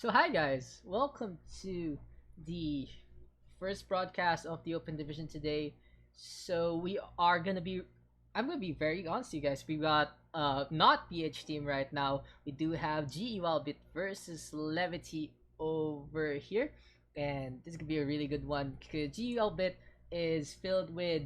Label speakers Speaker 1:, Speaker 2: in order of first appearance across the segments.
Speaker 1: So hi guys, welcome to the first broadcast of the Open Division today. So we are gonna be, I'm gonna be very honest, with you guys. We got not PH team right now. We do have GE Walbyt versus Levity over here, and this could be a really good one because GE Walbyt is filled with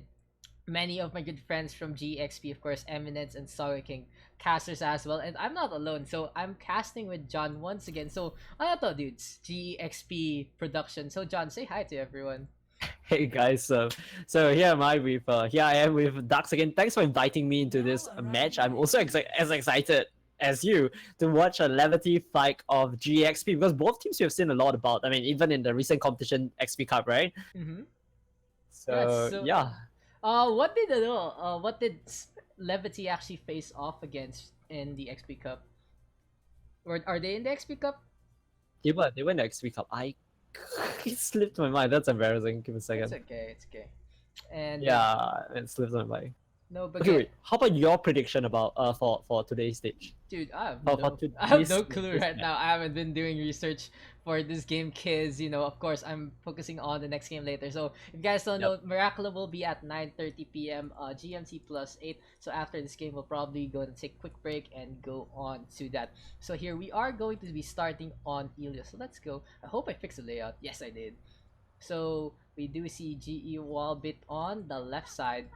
Speaker 1: many of my good friends from GXP, of course, Eminence and Saga King, casters as well. And I'm not alone, so I'm casting with John once again. So, ano to, dudes? GXP production. So, John, say hi to everyone.
Speaker 2: Hey guys, so here am I with here I am with Daks again. Thanks for inviting me into this match. I'm also as excited as you to watch a Levity fight of GXP because both teams you have seen a lot about. I mean, even in the recent competition XP Cup, right?
Speaker 1: Mm-hmm. Yeah,
Speaker 2: So
Speaker 1: so,
Speaker 2: yeah,
Speaker 1: what did Levity actually face off against in the XP Cup? Or are they in the XP Cup?
Speaker 2: they won the XP Cup. It slipped my mind. That's embarrassing. Give me a
Speaker 1: It's
Speaker 2: second.
Speaker 1: okay, it's okay. And
Speaker 2: Yeah, it slipped my mind.
Speaker 1: no, but
Speaker 2: Okay, wait. How about your prediction about for today's stage?
Speaker 1: dude,
Speaker 2: For
Speaker 1: I have
Speaker 2: this
Speaker 1: no clue
Speaker 2: this
Speaker 1: right
Speaker 2: match?
Speaker 1: now. I haven't been doing research for this game, kids. Of course, I'm focusing on the next game later. So, if you guys don't
Speaker 2: Yep.
Speaker 1: know, Miracula will be at 9:30 p.m. GMT plus 8. So, after this game, we'll probably go and take a quick break and go on to that. So, here we are going to be starting on Ilios. So, let's go. I hope I fixed the layout. Yes, I did. So, we do see GE Walbit on the left side,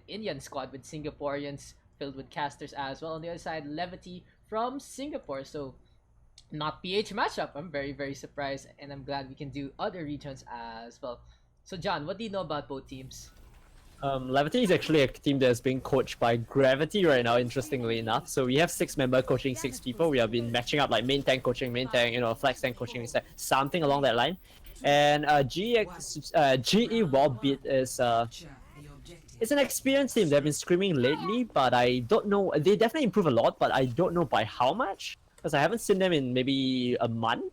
Speaker 1: Indian squad with Singaporeans filled with casters as well. On the other side, Levity from Singapore. So not PH matchup. I'm very very surprised, and I'm glad we can do other regions as well. So John, what do you know about both teams?
Speaker 2: Levity is actually a team that's being coached by Gravity right now, interestingly enough. So we have 6 member coaching 6 people. We have been matching up like main tank coaching main tank, flex tank coaching something along that line. And GE Walbyt is it's an experienced team. They've been screaming lately, but I don't know. They definitely improve a lot, but I don't know by how much because I haven't seen them in maybe a month.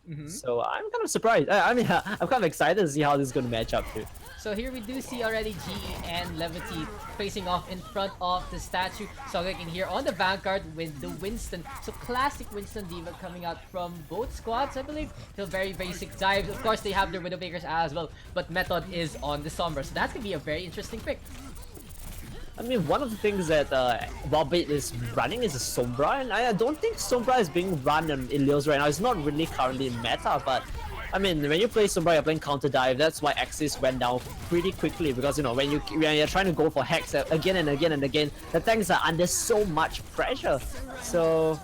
Speaker 1: Mm-hmm.
Speaker 2: So I'm kind of surprised. I mean, I'm kind of excited to see how this is going to match up too.
Speaker 1: So here we do see already GE and Levity facing off in front of the statue. So like in here on the Vanguard with the Winston. So classic Winston Diva coming out from both squads, I believe. So very basic dives. Of course, they have their Widowmakers as well. But Method is on the Sombra. So that's going to be a very interesting pick.
Speaker 2: I mean, one of the things that Walbyt is running is a Sombra, and I don't think Sombra is being run on Ilios right now. It's not really currently in meta, but I mean, when you play Sombra, you're playing counter dive. That's why Axis went down pretty quickly because when you're trying to go for hacks again and again and again, the tanks are under so much pressure. So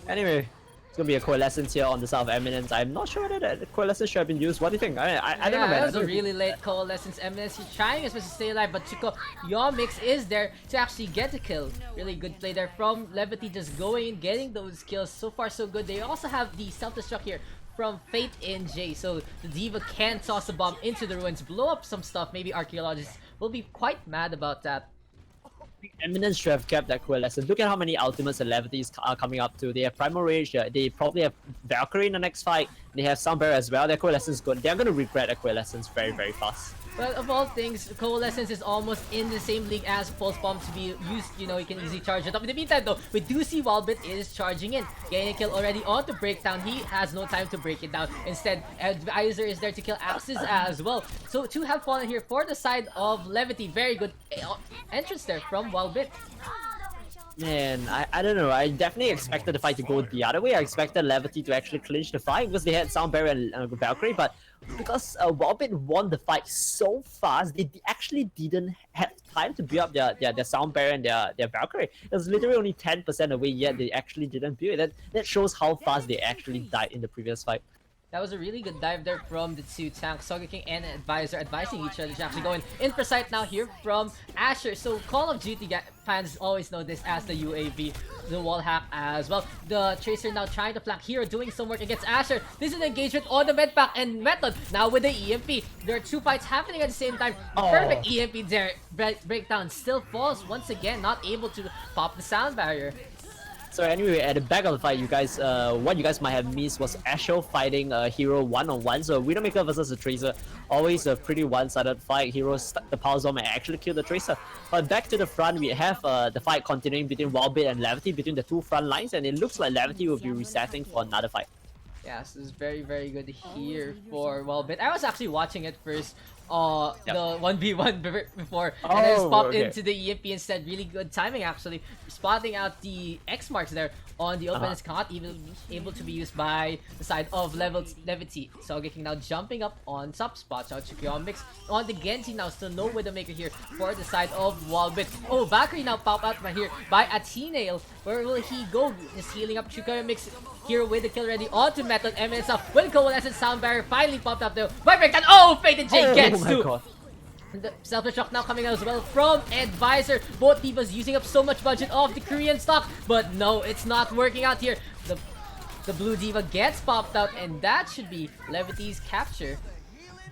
Speaker 2: anyway, it's gonna be a coalescence here on the side of Eminence. I'm not sure whether that coalescence should have been used. What do you think? I don't know,
Speaker 1: Yeah,
Speaker 2: man.
Speaker 1: that was a really late coalescence. Eminence, he's trying his best to stay alive, but Chico Yomix is there to actually get the kill. Really good play there from Levity, just going in, getting those kills. So far, so good. They also have the self-destruct here from Fate in J, so the Diva can toss a bomb into the ruins, blow up some stuff. Maybe archaeologists will be quite mad about that.
Speaker 2: Eminence should have kept that coalescence. Look at how many ultimates and levities are coming up to. They have Primal Rage, they probably have Valkyrie in the next fight. They have Soundbearer as well. Their coalescence is good. They're going to regret their coalescence very, very fast.
Speaker 1: But of all things, Coalescence is almost in the same league as Pulse Bomb to be used. You can easily charge it up. In the meantime, though, we do see Walbit is charging in. Getting a kill already on to Breakdown. He has no time to break it down. Instead, Advisor is there to kill Axis as well. So, two have fallen here for the side of Levity. Very good entrance there from Walbit.
Speaker 2: Man, I don't know. I definitely expected the fight to go the other way. I expected Levity to actually clinch the fight because they had Soundbearer and Valkyrie, but because Walbyt won the fight so fast, they actually didn't have time to build up their Soundbearer and their Valkyrie. It was literally only 10% away, yet they actually didn't build it. That shows how fast they actually died in the previous fight.
Speaker 1: That was a really good dive there from the two tanks, Soga King and Advisor, advising each other to actually go in for sight now here from Asher. So Call of Duty fans always know this as the UAV, the wall hack as well. The Tracer now trying to flank Hero, doing some work against Asher. This is an engagement on the med pack and Method now with the EMP. There are two fights happening at the same time. Perfect EMP there. Breakdown still falls once again, not able to pop the sound barrier.
Speaker 2: So anyway, at the back of the fight, what you guys might have missed was Asher fighting Hero one-on-one. So Widowmaker versus the Tracer, always a pretty one-sided fight. Hero stuck the power zone and actually killed the Tracer. But back to the front, we have the fight continuing between Walbyt and Levity, between the two front lines, and it looks like Levity will be resetting for another fight.
Speaker 1: Yes, this is very good here for Walbyt. I was actually watching it first,
Speaker 2: Yep.
Speaker 1: the 1v1 before, and I just
Speaker 2: Oh,
Speaker 1: popped
Speaker 2: okay.
Speaker 1: into the EMP instead. Really good timing actually, spotting out the X marks there on the opponent's cannot even able to be used by the side of Levity. Sogeking now jumping up on top spot. So Chukuyomix on the Genji now, still no Widowmaker here for the side of Walbyt. Oh, Valkyrie now pop out right here by Atenail. Where will he go? Just healing up Chukuyomix here with the kill ready onto Method. And itself will coalescent sound barrier finally popped up though by Breakdown. Oh, Fate and Jay gets
Speaker 2: my
Speaker 1: to
Speaker 2: god.
Speaker 1: the self-destruct now coming out as well from Advisor. Both divas using up so much budget off the Korean stock, but no, it's not working out here. The blue diva gets popped out, and that should be Levity's capture.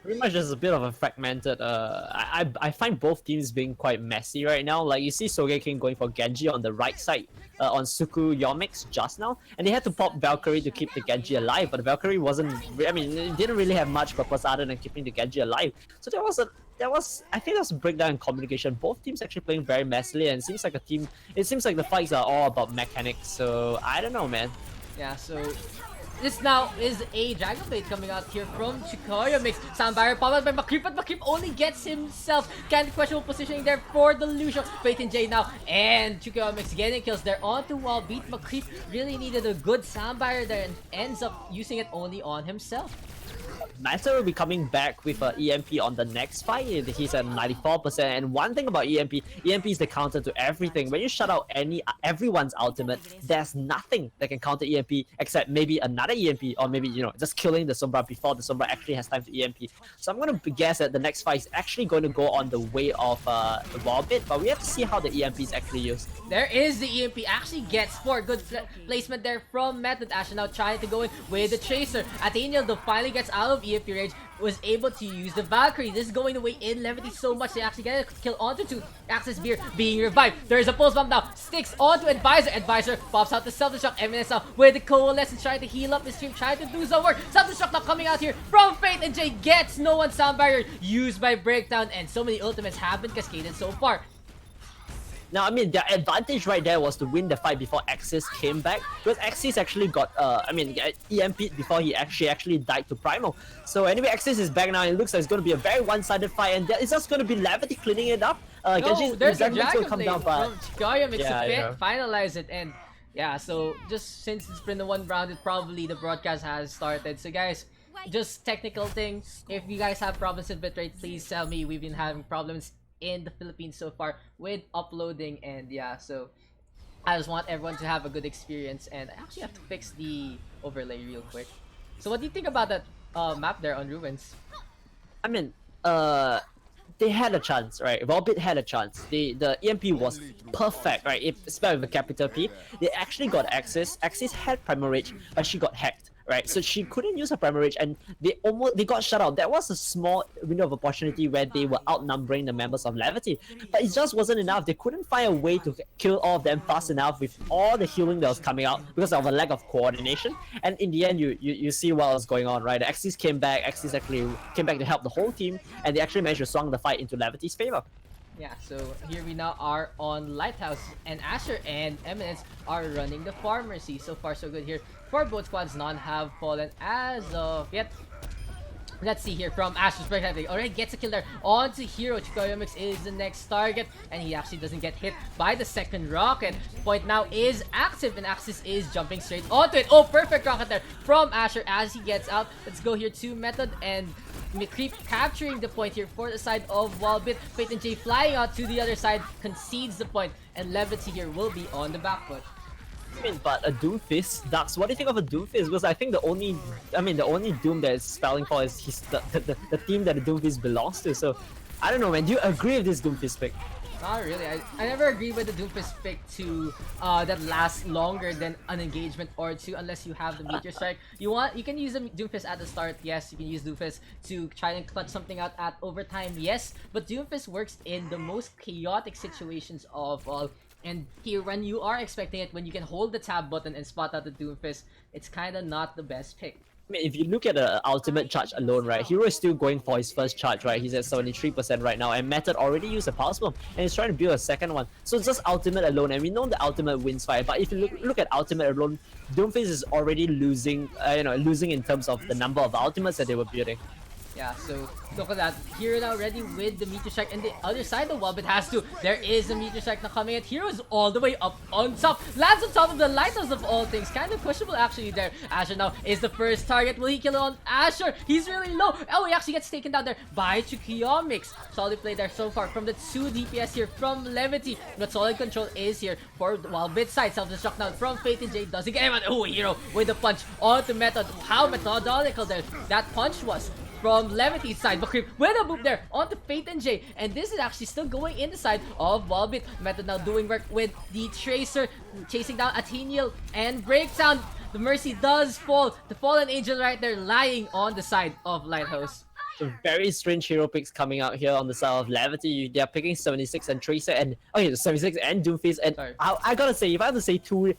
Speaker 2: Pretty much just a bit of a fragmented. I find both teams being quite messy right now. Like you see Sogeking going for Genji on the right side on Tsukuyomics just now, and they had to pop Valkyrie to keep the Genji alive. But Valkyrie wasn't. I mean, it didn't really have much purpose other than keeping the Genji alive. So I think there was a breakdown in communication. Both teams actually playing very messily, and it seems like it seems like the fights are all about mechanics. So I don't know, man.
Speaker 1: Yeah, so this now is a Dragon Blade coming out here from Chikoyo Mix. Sound barrier pop out by Makrip, but Makrip only gets himself. Kind of questionable positioning there for the Lucio. Fate and Jay now, and Chikoyo Mix getting kills there onto Walbyt. Makrip really needed a good sound barrier there and ends up using it only on himself.
Speaker 2: Master will be coming back with an EMP on the next fight. He's at 94%. And one thing about EMP is the counter to everything. When you shut out everyone's ultimate, there's nothing that can counter EMP except maybe another EMP, or maybe, you know, just killing the Sombra before the Sombra actually has time to EMP. So I'm going to guess that the next fight is actually going to go on the way of the Walbyt, but we have to see how the EMP is actually used.
Speaker 1: There is the EMP, actually gets for good placement there from Method. Ashen now trying to go in with the Tracer. Atheniel though finally gets out of EMP range, was able to use the Valkyrie. This is going away in Levity so much they actually get a kill onto two. Access Beer being revived. There's a pulse bomb now, sticks onto Advisor. Advisor pops out the self-destruct. MNS with the Coalescence trying to heal up his stream, trying to do some work. Self-destruct now coming out here from Fate, and Jay gets no one sound barrier used by Breakdown, and so many ultimates have been cascaded so far.
Speaker 2: Now, I mean, their advantage right there was to win the fight before Axis came back, because Axis actually got, EMP'd before he actually died to Primal. So anyway, Axis is back now, and it looks like it's going to be a very one-sided fight, and it's just going to be Levity cleaning it up.
Speaker 1: No, there's a Dragon
Speaker 2: come
Speaker 1: Blade
Speaker 2: down,
Speaker 1: from Chikoyo Mix
Speaker 2: Yeah,
Speaker 1: to
Speaker 2: yeah.
Speaker 1: finalize it, and yeah, so just since it's been the one round, it probably the broadcast has started. So guys, just technical thing, if you guys have problems with bitrate, please tell me. We've been having problems in the Philippines so far with uploading, and yeah, so I just want everyone to have a good experience, and I actually have to fix the overlay real quick. So what do you think about that map there on Ruins?
Speaker 2: I mean, they had a chance, right? Walbyt had a chance. The EMP was perfect, right? If spelled with a capital P, they actually got Axis. Axis had Primal Rage, but she got hacked, right? So she couldn't use her Primal Rage, and they got shut out. That was a small window of opportunity where they were outnumbering the members of Levity, but it just wasn't enough. They couldn't find a way to kill all of them fast enough with all the healing that was coming out because of a lack of coordination. And in the end, you see what was going on, right? The Axis came back. Axis actually came back to help the whole team, and they actually managed to swung the fight into Levity's favor.
Speaker 1: Yeah, so here we now are on Lighthouse, and Asher and Eminence are running the Pharmacy. So far so good here for both squads. None have fallen as of yet. Let's see here from Asher's perspective. They already gets a kill there onto Hero. Chikoyomix is the next target, and he actually doesn't get hit by the second rocket. Point now is active, and Axis is jumping straight onto it. Oh, perfect rocket there from Asher as he gets out. Let's go here to Method and Creep capturing the point here for the side of Walbyt. Fate and Jay flying out to the other side, concedes the point, and Levity here will be on the back foot.
Speaker 2: I mean, but a Doomfist, Daks, what do you think of a Doomfist? Because I think the only Doom that is spelling for is the team that the Doomfist belongs to. So, I don't know, man. Do you agree with this Doomfist pick?
Speaker 1: Not really. I never agree with the Doomfist pick to that lasts longer than an engagement or two, unless you have the Meteor Strike. You can use the Doomfist at the start, yes. You can use Doomfist to try and clutch something out at overtime, yes. But Doomfist works in the most chaotic situations of all. And here, when you are expecting it, when you can hold the tab button and spot out the Doomfist, it's kind of not the best pick.
Speaker 2: I mean, if you look at the ultimate charge alone, right, Hero is still going for his first charge, right? He's at 73% right now, and Method already used a Pulse Bomb, and he's trying to build a second one. So it's just ultimate alone, and we know the ultimate wins fight. But if you look at ultimate alone, Doomface is already losing, losing in terms of the number of ultimates that they were building.
Speaker 1: Yeah, so look at that. Hero now ready with the Meteor Strike, and the other side, the Walbyt has to. There is a Meteor Strike now coming at. Hero is all the way up on top. Lands on top of the Lighthouse of all things. Kind of questionable actually there. Asher now is the first target. Will he kill it on Asher? He's really low. Oh, he actually gets taken down there by Chukiomics. Solid play there so far from the 2 DPS here from Levity. But solid control is here for the Walbyt side. Self-destruct now from Fate and J. Doesn't get anyone. Oh, Hero with the punch onto Method. How methodical there that punch was from Levity's side, but Creep with a move there onto Fate and J, and this is actually still going in the side of Walbyt. Method now doing work with the Tracer, chasing down Atheniel and Breakdown. The Mercy does fall. The Fallen Angel right there lying on the side of Lighthouse.
Speaker 2: So very strange hero picks coming out here on the side of Levity. They're picking 76 and Tracer, and 76 and Doomface, and I gotta say, if I have to say two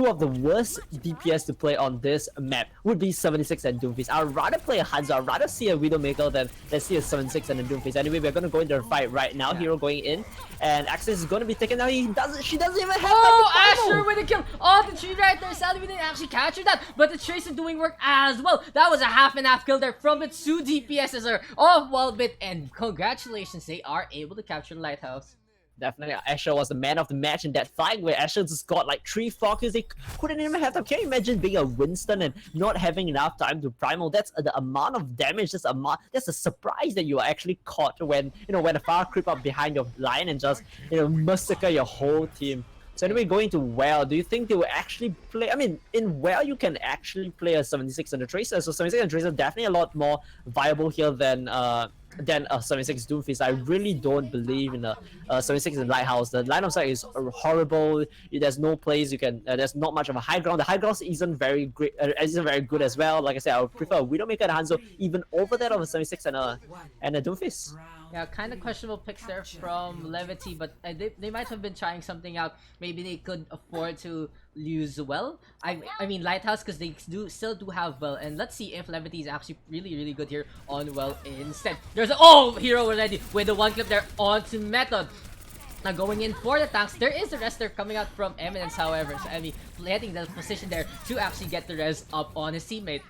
Speaker 2: of the worst DPS to play on this map would be 76 and Doomface. I'd rather play a Hanzo, I'd rather see a Widowmaker than let's see a 76 and a Doomface. Anyway, we're gonna go into the fight right now. Hero going in, and Axis is gonna be taken now. She doesn't even have
Speaker 1: Asher with a kill on the tree right there. Sadly, we didn't actually capture that, but the Tracer doing work as well. That was a half and half kill there from the 2 DPSs of Walbyt, and congratulations, they are able to capture the Lighthouse.
Speaker 2: Definitely, Asher was the man of the match in that fight where Asher just got like 3 focus. They couldn't even have time. Can you imagine being a Winston and not having enough time to primal? That's the amount of damage. That's a surprise that you are actually caught when when a fire creep up behind your line and just massacre your whole team. So anyway, going to Well, do you think they will actually play? I mean, in Well, you can actually play a 76 and a Tracer. So 76 and Tracer definitely a lot more viable here than a 76 Doomface. I really don't believe in a 76 in Lighthouse. The line of sight is horrible. There's no place you can. There's not much of a high ground. The high ground isn't very great. Isn't very good as well. Like I said, I would prefer a Widowmaker and Hanzo even over that of a 76 and a Doomface.
Speaker 1: Yeah, kind of questionable picks there from Levity, but they might have been trying something out. Maybe they could afford to lose Well. I mean Lighthouse, because they still do have Well, and let's see if Levity is actually really good here on Well instead. There's a Hero already with the 1 clip there onto Method. Now going in for the tanks, there is the rest there coming out from Eminence, however. So Emmy letting the position there to actually get the res up on his teammate.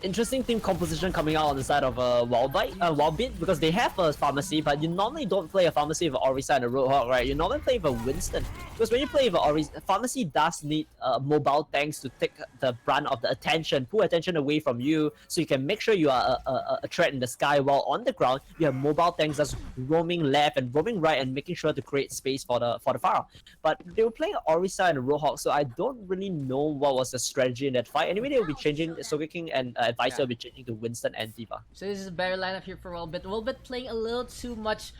Speaker 2: Interesting team composition coming out on the side of Walbyt, because they have a pharmacy, but you normally don't play a pharmacy with Orisa and a Roadhog, right? You normally play with a Winston, because when you play with a Orisa, pharmacy does need mobile tanks to take the brunt of the attention, pull attention away from you, so you can make sure you are a threat in the sky, while on the ground you have mobile tanks that's roaming left and roaming right and making sure to create space for the Pharah. But they were playing Orisa and Roadhog, so I don't really know what was the strategy in that fight. Anyway, they will be changing King and Advisor will be changing to Winston and Diva.
Speaker 1: So this is a better lineup here for Walbyt. Walbyt playing a little too much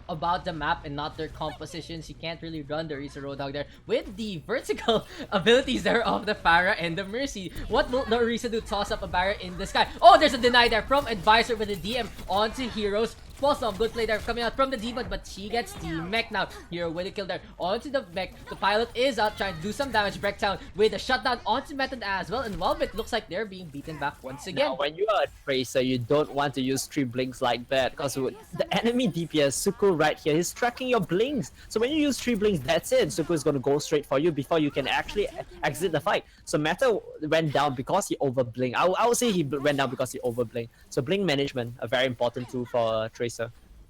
Speaker 1: about the map and not their compositions. You can't really run the Orisa Roadhog there with the vertical abilities there of the Pharah and the Mercy. What will the Orisa do? Toss up a barrier in the sky. Oh, there's a deny there from Advisor with the DM onto Heroes. Awesome, good play there coming out from the Demon, but she gets the mech now. Hero with a kill there onto the mech. The pilot is out trying to do some damage. Breakdown with a shutdown onto Method as well, and Walbyt looks like they're being beaten back once again.
Speaker 2: Now, when you are a Tracer, you don't want to use 3 blinks like that, because the enemy DPS, Suku right here, is tracking your blinks. So when you use 3 blinks, that's it. Suku is going to go straight for you before you can actually exit the fight. So Meta went down because he overblinked. I would say he went down because he overblinked. So blink management, a very important tool for Tracer.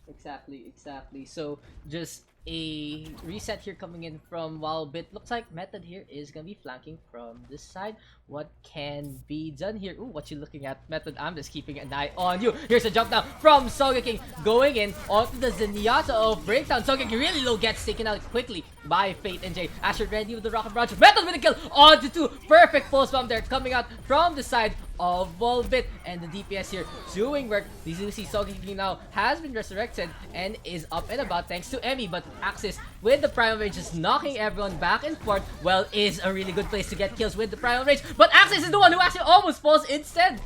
Speaker 1: Exactly. So just a reset here coming in from Walbyt. Looks like Method here is gonna be flanking from this side. What can be done here? Ooh, what you looking at, Method? I'm just keeping an eye on you. Here's a jump now from Sogeking going in onto the Zenyatta of Breakdown. Sogeking really low, gets taken out quickly by Fate and J. Asher ready with the rocket launcher. Method with a kill onto 2. Perfect pulse bomb there coming out from the side of Walbyt, and the DPS here doing work. These you see Sogeking now has been resurrected and is up and about thanks to Emmy, but Axis with the Primal Rage just knocking everyone back and forth. Well, is a really good place to get kills with the Primal Rage, but Axis is the one who actually almost falls instead.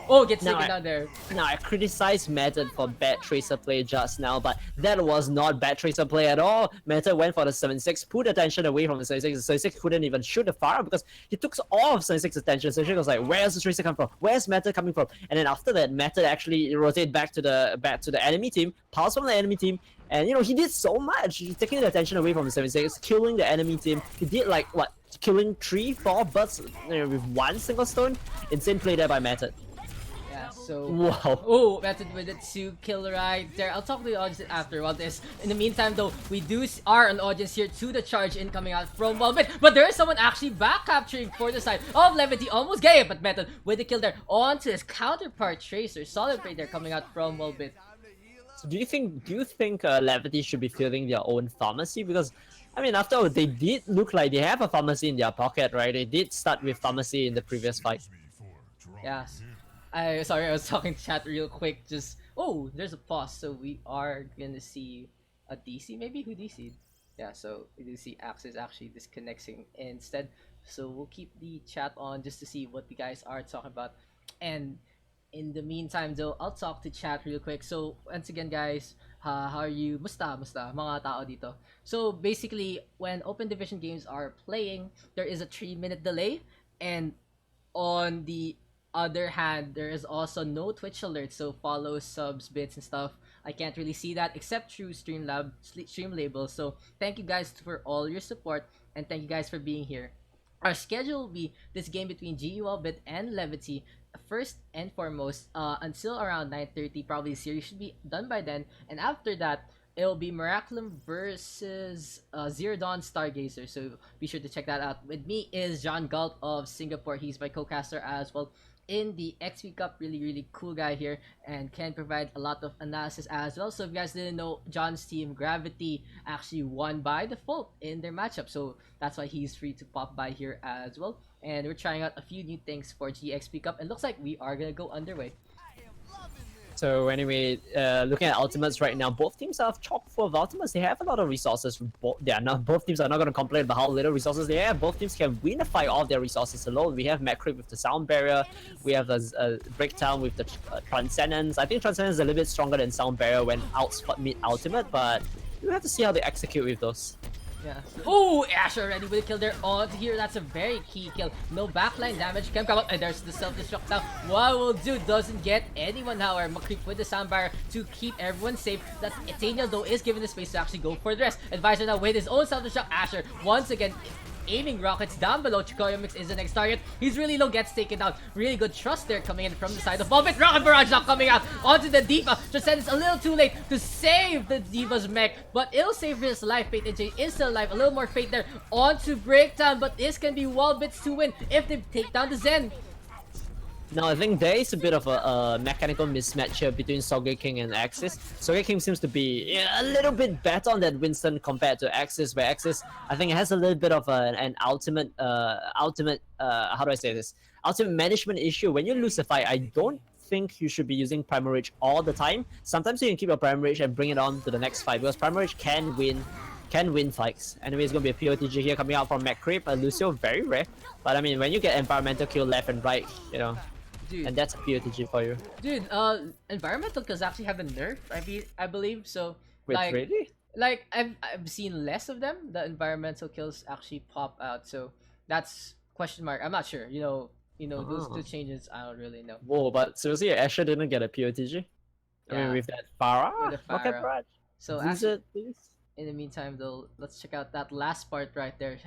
Speaker 1: Oh, gets
Speaker 2: Now
Speaker 1: taken down there.
Speaker 2: Now, I criticized Method for bad Tracer play just now, but that was not bad Tracer play at all. Method went for the 7-6, put attention away from the 7-6. The 7-6 couldn't even shoot the fire because he took all of 7-6's attention. 7-6 was like, where's the Tracer coming from? Where's Method coming from? And then after that, Method actually rotated back to the enemy team, pulse from the enemy team, and he did so much, taking the attention away from the 7-6, killing the enemy team. He did like, what, killing 3-4 birds with one single stone? Insane play there by Method.
Speaker 1: Yeah, so...
Speaker 2: Wow.
Speaker 1: Oh, Method with a 2 kill right there. I'll talk to the audience after about this. In the meantime, though, we are an audience here to the charge incoming out from Walbyt. But there is someone actually back capturing for the side of Levity. Almost gay, but Method with the kill there onto his counterpart Tracer. Solid play there coming out from Walbyt.
Speaker 2: So do you think Levity should be filling their own pharmacy? Because I mean, after all, they did look like they have a pharmacy in their pocket, right? They did start with pharmacy in the previous fight.
Speaker 1: Yeah. Sorry, I was talking to chat real quick. Just there's a pause, so we are gonna see a DC maybe. Who DC'd? Yeah, so we do see Axis actually disconnecting instead. So we'll keep the chat on just to see what the guys are talking about. And in the meantime, though, I'll talk to chat real quick. So once again, guys, how are you? Musta mga tao dito. So basically, when open division games are playing, there is a 3-minute delay, and on the other hand, there is also no Twitch alert, so follow, subs, bits, and stuff. I can't really see that except through stream labels. So thank you guys for all your support, and thank you guys for being here. Our schedule will be this game between Walbyt and Levity. First and foremost, until around 9:30, probably the series should be done by then. And after that, it'll be Miraculum versus Zero Dawn Stargazer. So be sure to check that out. With me is John Galt of Singapore. He's my co-caster as well in the XP Cup. Really cool guy here and can provide a lot of analysis as well. So if you guys didn't know, John's team Gravity actually won by default in their matchup, so that's why he's free to pop by here as well. And we're trying out a few new things for GXP Cup, and looks like we are gonna go underway.
Speaker 2: So anyway, looking at ultimates right now, both teams are chock full of ultimates. They have a lot of resources. Both teams are not going to complain about how little resources they have. Both teams can win a fight off their resources alone. We have Macrib with the Sound Barrier. We have a Breakdown with the Transcendence. I think Transcendence is a little bit stronger than Sound Barrier when mid ultimate, but we have to see how they execute with those.
Speaker 1: Yeah. Oh, Asher already with a kill there on here. That's a very key kill. No backline damage can come up, and there's the self-destruct now. What will do doesn't get anyone, however. Macreep with the sound barrier to keep everyone safe. That's Daniel, though, is given the space to actually go for the rest. Advisor now with his own self-destruct. Asher once again aiming rockets down below. Chikoyo Mix is the next target. He's really low, gets taken out. Really good trust there coming in from the side of Walbyt. Rocket Barrage now coming out onto the Diva. Transcendence a little too late to save the Diva's mech, but it'll save his life. Fate and Jay is still alive. A little more fate there onto Breakdown, but this can be Walbyt's to win if they take down the Zen.
Speaker 2: Now, I think there is a bit of a mechanical mismatch here between Sogeking and Axis. Sogeking seems to be a little bit better on that Winston compared to Axis, where Axis, I think, it has a little bit of an ultimate, how do I say this? Ultimate management issue. When you lose a fight, I don't think you should be using Primal Rage all the time. Sometimes you can keep your Primal Rage and bring it on to the next fight, because Primal Rage can win fights. Anyway, it's gonna be a POTG here coming out from Macrib. Lucio, very rare. But I mean, when you get environmental kill left and right,
Speaker 1: Dude.
Speaker 2: and that's a POTG for you.
Speaker 1: Dude, environmental kills actually have a nerf, I believe. So
Speaker 2: Wait,
Speaker 1: like,
Speaker 2: really?
Speaker 1: like I've seen less of them. The environmental kills actually pop out. So that's question mark. I'm not sure. Those two changes. I don't really know.
Speaker 2: Whoa, but seriously, Asher didn't get a POTG. I mean, with that Farah,
Speaker 1: With the
Speaker 2: Rocket
Speaker 1: Farah.
Speaker 2: Barrage.
Speaker 1: So
Speaker 2: Use
Speaker 1: actually,
Speaker 2: it, please.
Speaker 1: in the meantime, though, let's check out that last part right there.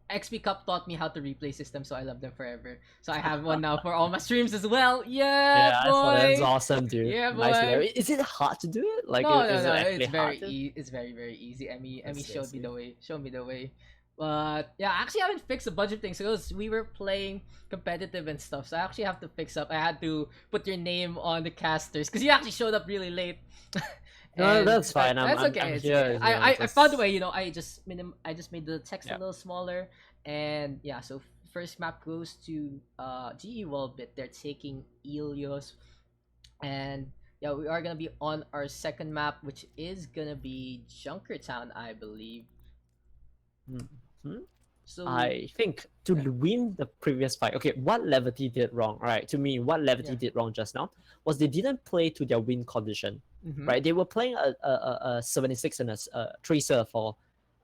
Speaker 1: XP Cup taught me how to replay systems, so I love them forever. So I have one now for all my streams as well. Yeah, boy.
Speaker 2: That's awesome, dude.
Speaker 1: Yeah,
Speaker 2: Nice.
Speaker 1: boy.
Speaker 2: Is it hard to do it? Like,
Speaker 1: No,
Speaker 2: is it actually
Speaker 1: it's very
Speaker 2: hard to-
Speaker 1: it's very easy. Emmy
Speaker 2: Let's
Speaker 1: showed me
Speaker 2: see.
Speaker 1: the way. Showed me the way. But yeah, I actually haven't fixed a bunch of things because we were playing competitive and stuff. So I actually have to fix up. I had to put your name on the casters because you actually showed up really late.
Speaker 2: No,
Speaker 1: And
Speaker 2: that's fine.
Speaker 1: That's
Speaker 2: I'm
Speaker 1: okay. It's
Speaker 2: here,
Speaker 1: okay.
Speaker 2: you know,
Speaker 1: I
Speaker 2: just-
Speaker 1: found a way. I just made the text
Speaker 2: Yeah.
Speaker 1: a little smaller, and yeah. So first map goes to Walbyt. They're taking Ilios, and yeah, we are gonna be on our second map, which is gonna be Junkertown, I believe.
Speaker 2: Hmm.
Speaker 1: So
Speaker 2: I think to
Speaker 1: yeah,
Speaker 2: win the previous fight, okay, what Levity did wrong, right? To me, what
Speaker 1: yeah.
Speaker 2: Levity did wrong just now was they didn't play to their win condition,
Speaker 1: Mm-hmm.
Speaker 2: right? They were playing a 76 and a Tracer for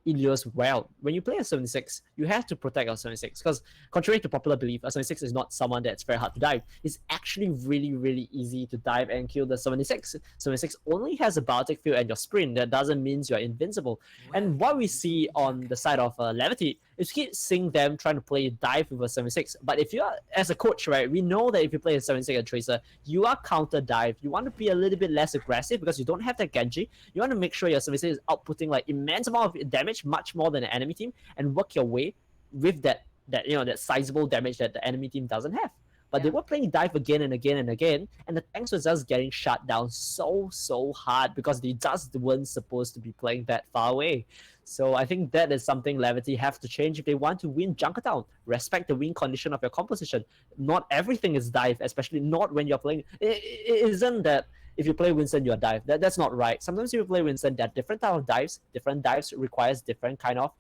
Speaker 2: Ilios well. When you play a 76, you have to protect your 76 because, contrary to popular belief, a 76 is not someone that's very hard to dive. It's actually really, really easy to dive and kill the 76. 76 only has a biotic field and your sprint. That doesn't mean you're invincible. And what we see on the side of Levity is keep seeing them trying to play dive with a 76. But if you are, as a coach, right, we know that if you play a 76 and Tracer, you are counter dive. You want to be a little bit less aggressive because you don't have that Genji. You want to make sure your 76 is outputting like immense amount of damage, much more than the enemy team, and work your way with that sizable damage that the enemy team doesn't have. But they
Speaker 1: Yeah.
Speaker 2: were playing dive again and again and again, and the tanks were just getting shut down so hard because they just weren't supposed to be playing that far away. So I think that is something Levity have to change if they want to win Junkertown. Respect the win condition of your composition. Not everything is dive, especially not when you're playing. It isn't that if you play Winston, you're dive. That's not right. Sometimes if you play Winston, there are different type of dives. Different dives requires different kind of,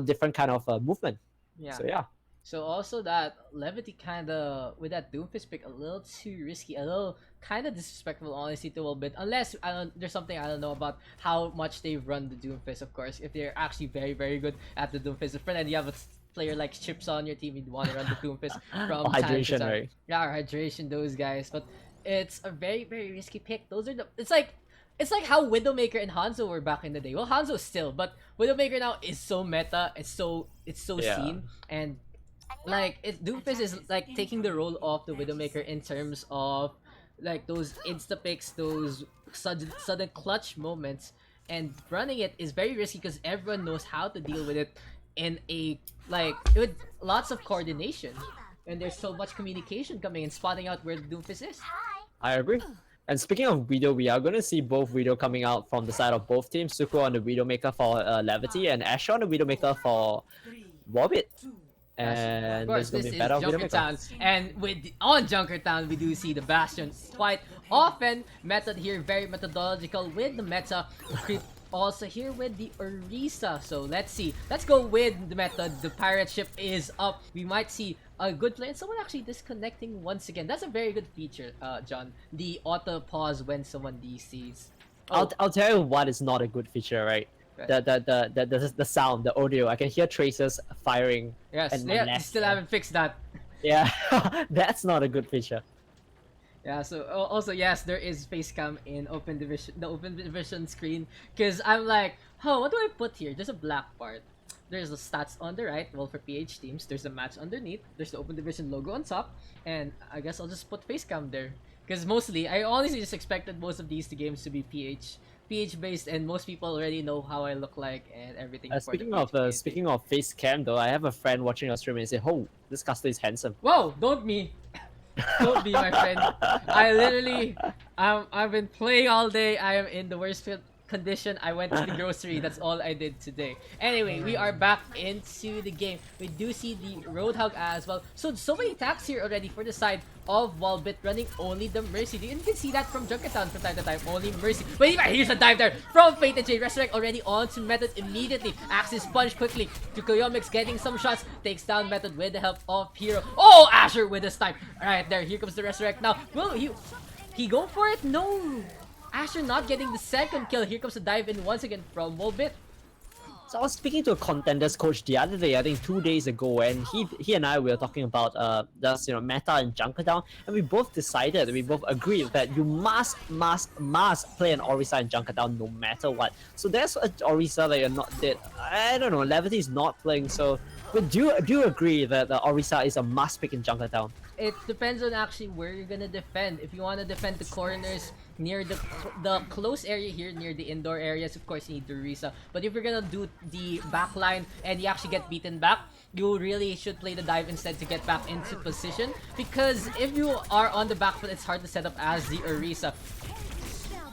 Speaker 2: different kind of movement.
Speaker 1: Yeah.
Speaker 2: So yeah.
Speaker 1: So also that Levity kind of with that Doomfist pick a little too risky, a little kind of disrespectful, honestly, to Walbyt. Unless there's something I don't know about how much they run the Doomfist. Of course, if they're actually very good at the Doomfist, if then you have a player like Chips on your team, you'd want to run the Doomfist from time to
Speaker 2: Hydration,
Speaker 1: time.
Speaker 2: right?
Speaker 1: Yeah, or hydration, those guys. But it's a very risky pick. Those are the. It's like how Widowmaker and Hanzo were back in the day. Well, Hanzo still, but Widowmaker now is so meta. It's so
Speaker 2: Yeah.
Speaker 1: seen, and like Doomfist is like taking the role of the Widowmaker in terms of like those insta picks, those sudden clutch moments, and running it is very risky because everyone knows how to deal with it in a like with lots of coordination, and there's so much communication coming and spotting out where the Doomfist is.
Speaker 2: I agree. And speaking of Widow, we are going to see both Widow coming out from the side of both teams. Suko on the Widowmaker for Levity and Asher on the Widowmaker for Walbyt. And
Speaker 1: Of course,
Speaker 2: there's going
Speaker 1: this
Speaker 2: to
Speaker 1: is
Speaker 2: be battle of Widowmaker.
Speaker 1: Junkertown, and on Junkertown, we do see the Bastion quite often. Method here, very methodological with the meta. Creep also here with the Orisa. So let's see. Let's go with the method. The pirate ship is up. We might see a good play, and someone actually disconnecting once again. That's a very good feature, John. The auto pause when someone DCs.
Speaker 2: I'll tell you what is not a good feature, right? The sound, the audio. I can hear tracers firing.
Speaker 1: Yes,
Speaker 2: and
Speaker 1: yeah, still haven't fixed that.
Speaker 2: Yeah, that's not a good feature.
Speaker 1: Yeah, so also yes, there is face cam in Open Division, the Open Division screen, because I'm like, oh, what do I put here? There's a black part. There's the stats on the right, well, for PH teams. There's the match underneath. There's the Open Division logo on top, and I guess I'll just put face cam there. Because mostly, I honestly just expected most of these games to be PH based, and most people already know how I look like and everything.
Speaker 2: Speaking of face cam though, I have a friend watching our stream and say, "Oh, this caster is handsome."
Speaker 1: Whoa! Don't me. Don't be my friend. I literally, I've been playing all day. I am in the worst condition. I went to the grocery. That's all I did today. Anyway, we are back into the game. We do see the Roadhog as well. So many attacks here already for the side of Walbyt, running only the Mercy. You can see that from Junkertown from time to time. Only Mercy. But here's a dive there from Fate and J. Resurrect already on to Method immediately. Axis punch quickly to Koyomix, getting some shots. Takes down Method with the help of Hero. Oh, Asher with the snipe. Alright, there. Here comes the Resurrect now. Will he go for it? No. Asher not getting the second kill. Here comes the dive in once again from Walbyt.
Speaker 2: So I was speaking to a contenders coach the other day, I think 2 days ago, and he and I were talking about meta and Junkertown, and we both decided, we both agreed that you must play an Orisa in Junkertown no matter what. So there's an Orisa that you're not dead. I don't know, Levity is not playing, so but do you agree that the Orisa is a must pick in Junkertown?
Speaker 1: It depends on actually where you're gonna defend. If you want to defend the corners near the close area here, near the indoor areas, of course you need the Orisa. But if you're gonna do the back line and you actually get beaten back, you really should play the dive instead to get back into position. Because if you are on the back foot, it's hard to set up as the Orisa.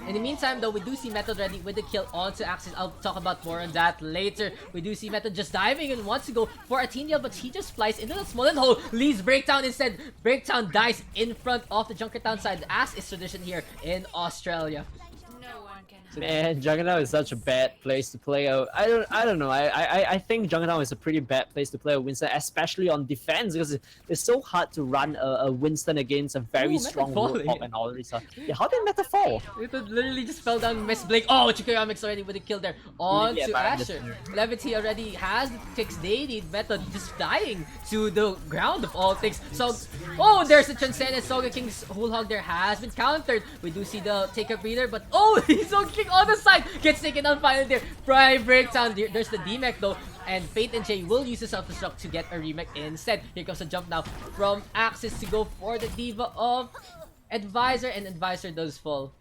Speaker 1: In the meantime, though, we do see Method ready with the kill onto Axis. I'll talk about more on that later. We do see Method just diving and wants to go for a Tenial, but he just flies into the small hole. Leaves Breakdown instead. Breakdown dies in front of the Junkertown side, as is tradition here in Australia.
Speaker 2: Man, Juggernaut is such a bad place to play. I don't know. I think Juggernaut is a pretty bad place to play a Winston, especially on defense, because it's so hard to run a Winston against a very strong Roadhog and all this. Yeah, how did Meta fall?
Speaker 1: It literally just fell down, Miss Blake. Oh, Chikoyamix already with a kill there. On to Asher. Levity already has the ticks they need. Meta just dying to the ground of all things. So, oh, there's the Transcendent. Soga King's whole hog there has been countered. We do see the take-up reader, but oh, Soga King on the side gets taken on finally there. Prime breakdown. There's the D-Mech though. And Fate and Jay will use the self-destruct to get a remake instead. Here comes a jump now from Axis to go for the Diva of Advisor, and Advisor does fall.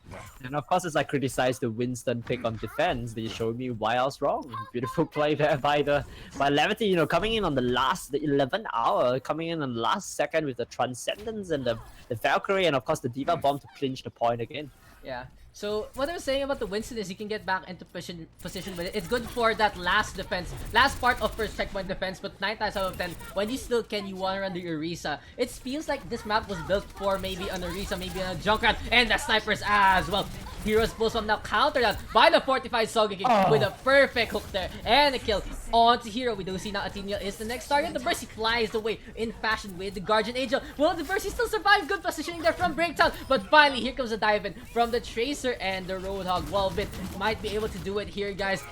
Speaker 2: And of course, as I criticized the Winston pick on defense, they showed me why I was wrong. Beautiful play there by Levity, you know, coming in on the 11th hour, coming in on the last second with the Transcendence and the Valkyrie, and of course the Diva Bomb to clinch the point again.
Speaker 1: Yeah. So what I was saying about the Winston is you can get back into position with it. It's good for that last defense, last part of first checkpoint defense, but 9 times out of 10, when you still can, you want to run the Orisa. It feels like this map was built for maybe an Orisa, maybe a Junkrat, and the snipers as well. Heroes Pulse Bomb now countered out by the fortified Soga King with a perfect hook there and a kill on to Hero. We do see now Athenia is the next target. The Mercy flies away in fashion with the Guardian Angel. Will the Mercy still survive? Good positioning there from Breakdown, but finally here comes a dive in from the Tracer and the Roadhog. Walbyt might be able to do it here, guys.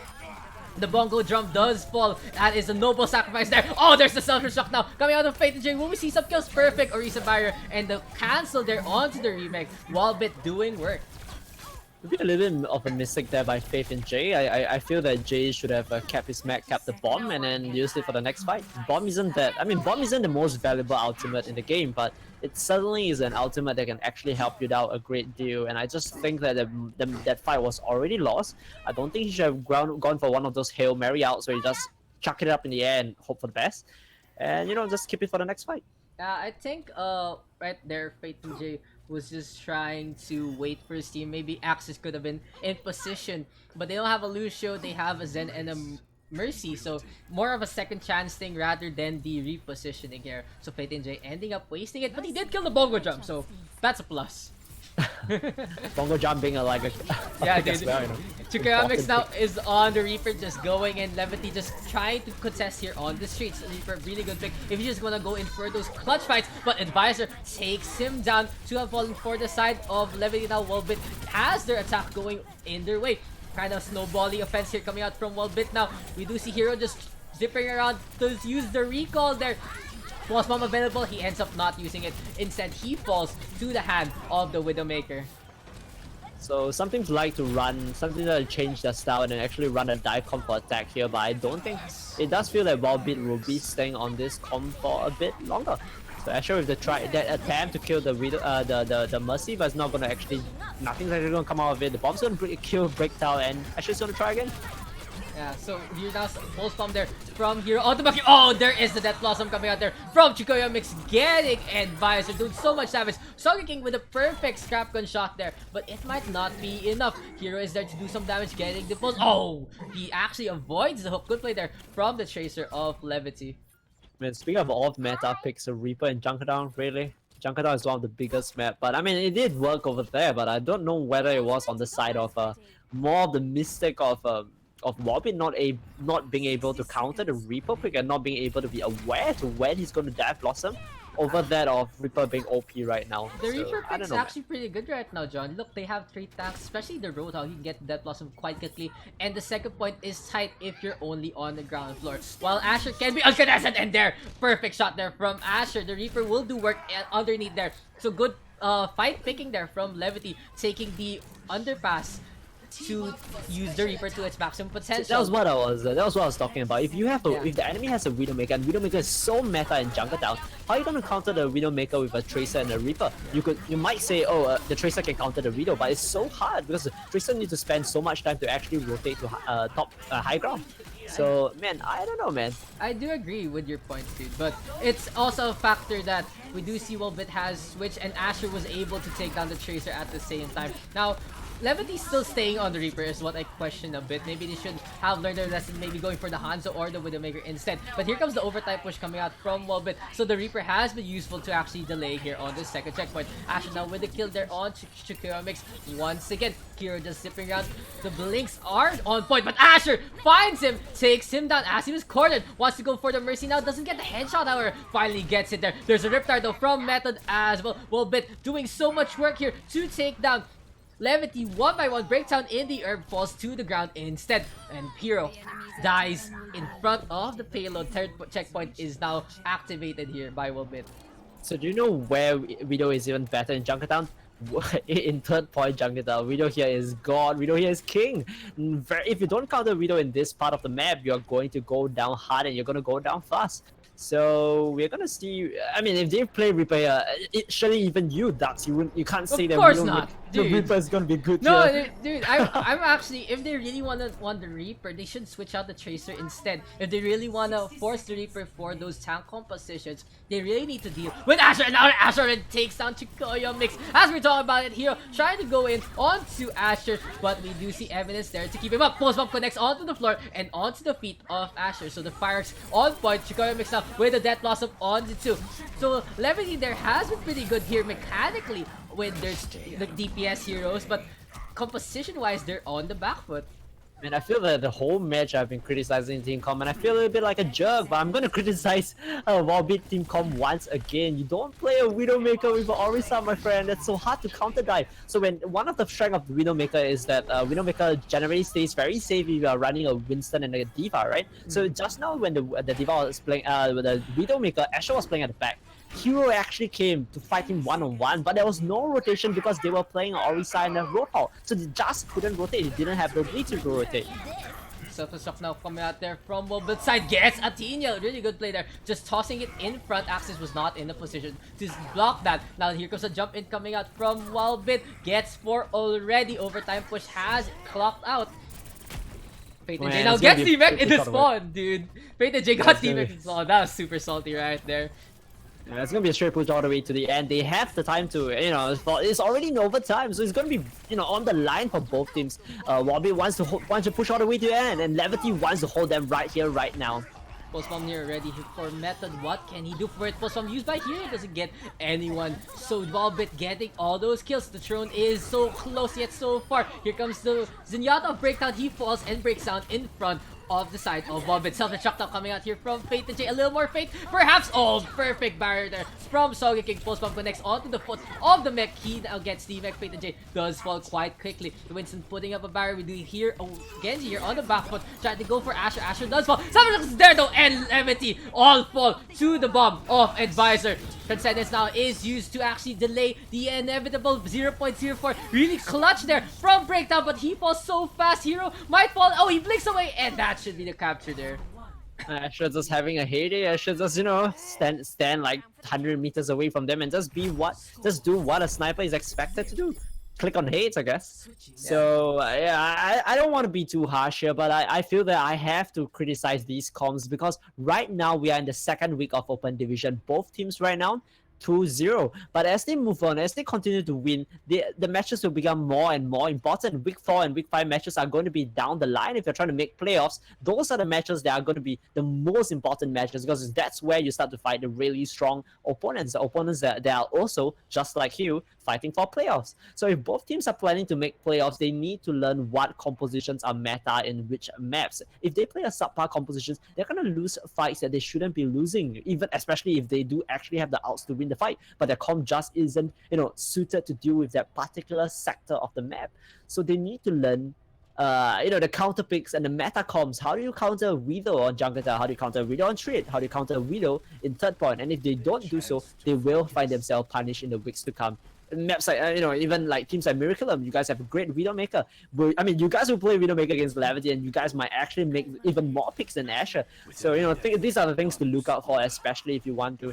Speaker 1: The bongo drum does fall. That is a noble sacrifice there. Oh, there's the self-destruct now coming out of Fate and Jay. Will we see some kills? Perfect Orisa barrier and the cancel there onto the remake. Walbyt doing work.
Speaker 2: Maybe a little bit of a mistake there by Faith and Jay. I feel that Jay should have kept his mech, kept the bomb, and then used it for the next fight. Bomb isn't that. I mean, bomb isn't the most valuable ultimate in the game, but it certainly is an ultimate that can actually help you out a great deal. And I just think that that fight was already lost. I don't think he should have gone for one of those Hail Mary outs where you just chuck it up in the air and hope for the best, and you know, just keep it for the next fight.
Speaker 1: I think right there, Fate and Jay was just trying to wait for his team. Maybe Axis could have been in position, but they don't have a Lucio, they have a Zen and a Mercy, so more of a second chance thing rather than the repositioning here. So Fate and Jay ending up wasting it, but he did kill the bongo drum, so that's a plus.
Speaker 2: Bongo jump being a
Speaker 1: yeah, dude. Well, you know, Chikoyamix now is on the Reaper, just going, and Levity just trying to contest here on the streets. Reaper, really good pick if you just want to go in for those clutch fights, but Advisor takes him down. To have fallen for the side of Levity now. Walbyt has their attack going in their way. Kind of snowbally offense here coming out from Walbyt now. We do see Hero just zipping around to use the recall there. Pulse Bomb available, he ends up not using it. Instead, he falls to the hand of the Widowmaker.
Speaker 2: So something to like to run, something that change their style and then actually run a dive comp for attack here, but I don't think it does feel like Walbyt will be staying on this comp for a bit longer. So Asher with that attempt to kill the Mercy, but it's not gonna actually, nothing's actually gonna come out of it. The bomb's gonna kill Breakdown, and Asher's gonna try again.
Speaker 1: Yeah, so here now, Pulse Bomb there from Hero. Oh, there is the Death Blossom coming out there from Chikoyamix, getting Advisor, doing so much damage. Soga King with a perfect scrap gun shot there, but it might not be enough. Hero is there to do some damage, getting the pulse. Oh, he actually avoids the hook. Good play there from the Tracer of Levity.
Speaker 2: I mean, speaking of off meta picks, Reaper and Junkerdown, really? Junkerdown is one of the biggest map, but I mean, it did work over there, but I don't know whether it was on the side of more of the mistake of Walbyt not being able to counter the Reaper pick and not being able to be aware to when he's going to dive Blossom over that of Reaper being OP right now.
Speaker 1: The Reaper pick is actually pretty good right now, John. Look, they have 3 tanks, especially the Roadhog. You can get Death Blossom quite quickly, and the second point is tight if you're only on the ground floor. While Asher can be uncontested, and there, perfect shot there from Asher. The Reaper will do work underneath there. So good fight picking there from Levity, taking the underpass to use the Reaper to its maximum potential.
Speaker 2: That was what I was talking about. If you have if the enemy has a Widowmaker and Widowmaker is so meta in Junkerdown, how are you gonna counter the Widowmaker with a Tracer and a Reaper? You might say, oh, the Tracer can counter the Widow, but it's so hard because the Tracer needs to spend so much time to actually rotate to high ground. So man, I don't know, man.
Speaker 1: I do agree with your point, dude, but it's also a factor that we do see Walbyt has switched and Asher was able to take down the Tracer at the same time. Now, Levity still staying on the Reaper is what I question a bit. Maybe they should have learned their lesson, maybe going for the Hanzo or the Widowmaker instead. But here comes the overtime push coming out from Walbyt. So the Reaper has been useful to actually delay here on the second checkpoint. Asher now with the kill there on Chikuyomix. Once again, Kiro just zipping around. The blinks are on point, but Asher finds him, takes him down as he was cornered. Wants to go for the Mercy now, doesn't get the headshot, however, finally gets it there. There's a Riptide though from Method as well. Walbyt doing so much work here to take down Levity. One by one, breakdown in the herb, falls to the ground instead, and Piro dies in front of the payload. Third checkpoint is now activated here by Walbyt.
Speaker 2: So do you know where Widow is even better in Junkertown? In third point Junkertown, Widow here is God, Widow here is king. If you don't counter Widow in this part of the map, you're going to go down hard and you're going to go down fast. So we're gonna see. I mean, if they play Reaper here, surely even you, Daks, you can't say that.
Speaker 1: Of course not, dude.
Speaker 2: The Reaper is gonna be good.
Speaker 1: No,
Speaker 2: here.
Speaker 1: dude, I'm actually, if they really want the Reaper, they should switch out the Tracer instead. If they really wanna force the Reaper for those tank compositions, they really need to deal with Asher. And now Asher takes down Chikuyomix. As we're talking about it, Hero trying to go in onto Asher, but we do see evidence there to keep him up. Post bump connects onto the floor and onto the feet of Asher. So the fireworks on point. Chikuyomix now with a death blossom on the 2. So Levity there has been pretty good here mechanically when there's the DPS heroes, but composition wise they're on the back foot.
Speaker 2: And I feel that the whole match I've been criticizing Team Com, and I feel a little bit like a jerk, but I'm gonna criticize Walbyt Team Com once again. You don't play a Widowmaker with an Orisa, my friend. It's so hard to counter dive. So when one of the strength of the Widowmaker is that Widowmaker generally stays very safe if you are running a Winston and a D.Va, right? So just now when the D.Va was playing, with the Widowmaker, Asher was playing at the back. Hero actually came to fight him one-on-one, but there was no rotation because they were playing Orisa and a Roadhog. So they just couldn't rotate. They didn't have the ability to rotate.
Speaker 1: Self-destruct now coming out there from Walbyt side. Gets Athena. Really good play there. Just tossing it in front. Axis was not in the position to block that. Now here comes a jump in coming out from Walbyt. Gets 4 already. Overtime push has clocked out. Fate and J now gets T-Mech in the spawn, dude. Fate and J got T-Mech in the spawn. That was super salty right there.
Speaker 2: Yeah, it's gonna be a straight push all the way to the end. They have the time to, it's already in overtime, so it's gonna be, on the line for both teams. Walbyt wants to push all the way to the end, and Levity wants to hold them right here, right now.
Speaker 1: Post bomb here ready for Method. What can he do for it? Post bomb used by Hero doesn't get anyone. So Walbyt getting all those kills. The throne is so close yet so far. Here comes the Zenyatta breakdown. He falls and breaks down in front of the side of Walbyt. Self-destruct now coming out here from Fate and J. A little more Fate, perhaps. Oh, perfect barrier there from Sogeking. Post bomb connects onto the foot of the mech. He now gets the mech. Fate and J does fall quite quickly. Winston putting up a barrier. We do here Genji here on the back foot, trying to go for Asher. Asher does fall. Self-destruct is there though, and Levity all fall to the bomb of Advisor. Transcendence now is used to actually delay the inevitable 0.04. Really clutch there from Breakdown, but he falls so fast. Hero might fall. Oh, he blinks away, and that should be the capture there.
Speaker 2: Asher just having a heyday. Asher just, stand like 100 meters away from them and just do what a sniper is expected to do. Click on hate, I guess. Yeah. So yeah, I don't want to be too harsh here, but I feel that I have to criticize these comms because right now we are in the second week of Open Division. Both teams right now 2-0. But as they move on, as they continue to win, the matches will become more and more important. Week 4 and Week 5 matches are going to be down the line. If you're trying to make playoffs, those are the matches that are going to be the most important matches because that's where you start to fight the really strong opponents. The opponents that are also, just like you, fighting for playoffs. So if both teams are planning to make playoffs, they need to learn what compositions are meta in which maps. If they play a subpar compositions, they're going to lose fights that they shouldn't be losing, even especially if they do actually have the outs to win the fight, but their comp just isn't, suited to deal with that particular sector of the map. So they need to learn the counter picks and the meta comms. How do you counter Widow on Junkertown? How do you counter Widow on Trade? How do you counter Widow in third point? And if they don't do so, they will find themselves punished in the weeks to come. Maps like, even like teams like Miraculum, you guys have a great Widowmaker. You guys will play Widowmaker against Levity and you guys might actually make even more picks than Asher. So, these are the things to look out for, especially if you want to,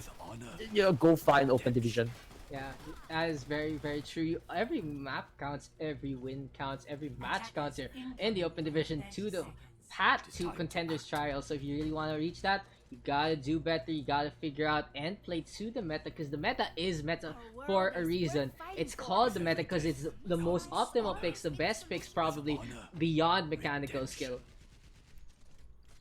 Speaker 2: go find Open Division.
Speaker 1: Yeah, that is very, very true. Every map counts, every win counts, every match counts here in the Open Division to the path to Contenders Trial. So if you really want to reach that, You gotta do better. You gotta figure out and play to the meta, because the meta is meta for a reason. It's called the meta because it's the most optimal picks, the best picks probably beyond mechanical skill.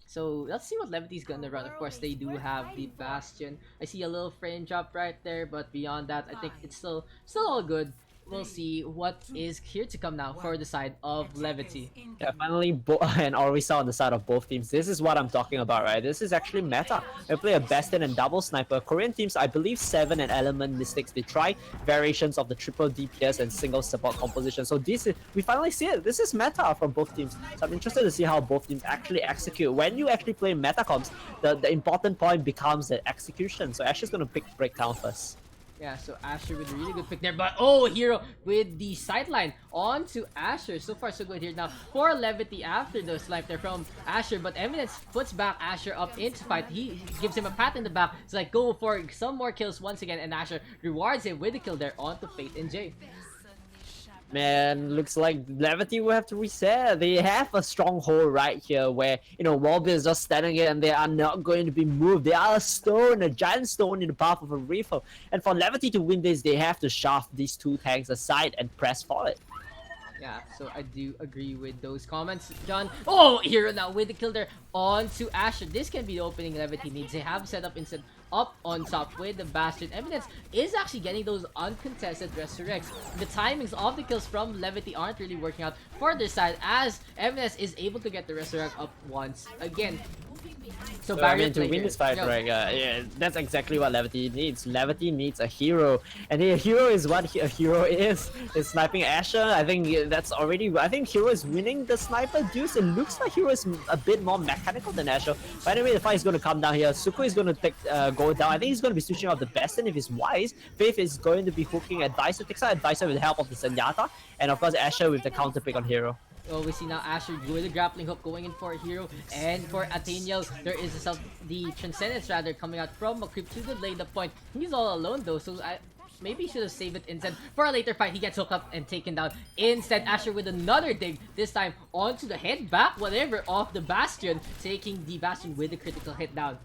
Speaker 1: So let's see what Levity's gonna run. Of course, they do have the Bastion. I see a little frame drop right there, but beyond that, I think it's still all good. We'll see what is here to come now for the side of Levity.
Speaker 2: Yeah, finally, and already saw on the side of both teams. This is what I'm talking about, right? This is actually meta. They play a Bastion and double sniper. Korean teams, I believe, 7 and Element Mystics. They try variations of the triple DPS and single support composition. So this is, we finally see it. This is meta from both teams. So I'm interested to see how both teams actually execute. When you actually play meta comps, the important point becomes the execution. So Ash is going to pick Breakdown first.
Speaker 1: Yeah, so Asher with a really good pick there. But oh, Hero with the sideline onto Asher. So far, so good here now for Levity after the snipe there from Asher. But Eminence puts back Asher up into fight. He gives him a pat in the back. It's like, go for some more kills once again. And Asher rewards him with a kill there onto Fate and Jay.
Speaker 2: Man, looks like Levity will have to reset. They have a stronghold right here where, you know, Walbyt is just standing here and they are not going to be moved. They are a stone, a giant stone in the path of a refill. And for Levity to win this, they have to shove these two tanks aside and press forward.
Speaker 1: Yeah, so I do agree with those comments, John. Oh, Hero now with the kill there onto Asher. This can be the opening Levity needs. They have set up instead up on top with the Bastion. Eminence is actually getting those uncontested resurrects. The timings of the kills from Levity aren't really working out for their side, as Eminence is able to get the resurrect up once again. So
Speaker 2: I mean, to win this fight, right? Yeah, that's exactly what Levity needs. Levity needs a hero, and a hero is what a hero is. Is sniping Asher. I think that's already. I think Hero is winning the sniper duels. It looks like Hero is a bit more mechanical than Asher. But anyway, the fight is going to come down here. Suko is going to take go down. I think he's going to be switching off the Bastion if he's wise. Faith is going to be hooking Advisor. Takes out Advisor with the help of the Zenyatta, and of course Asher with the counter pick on Hero.
Speaker 1: Oh, we see now Asher with the grappling hook going in for a Hero, and for Atheniel, there is the Transcendence rather coming out from a creep to the blade up point. He's all alone though, so maybe he should have saved it instead for a later fight. He gets hooked up and taken down. Instead, Asher with another dig, this time onto the head back, whatever, of the Bastion, taking the Bastion with a critical hit down.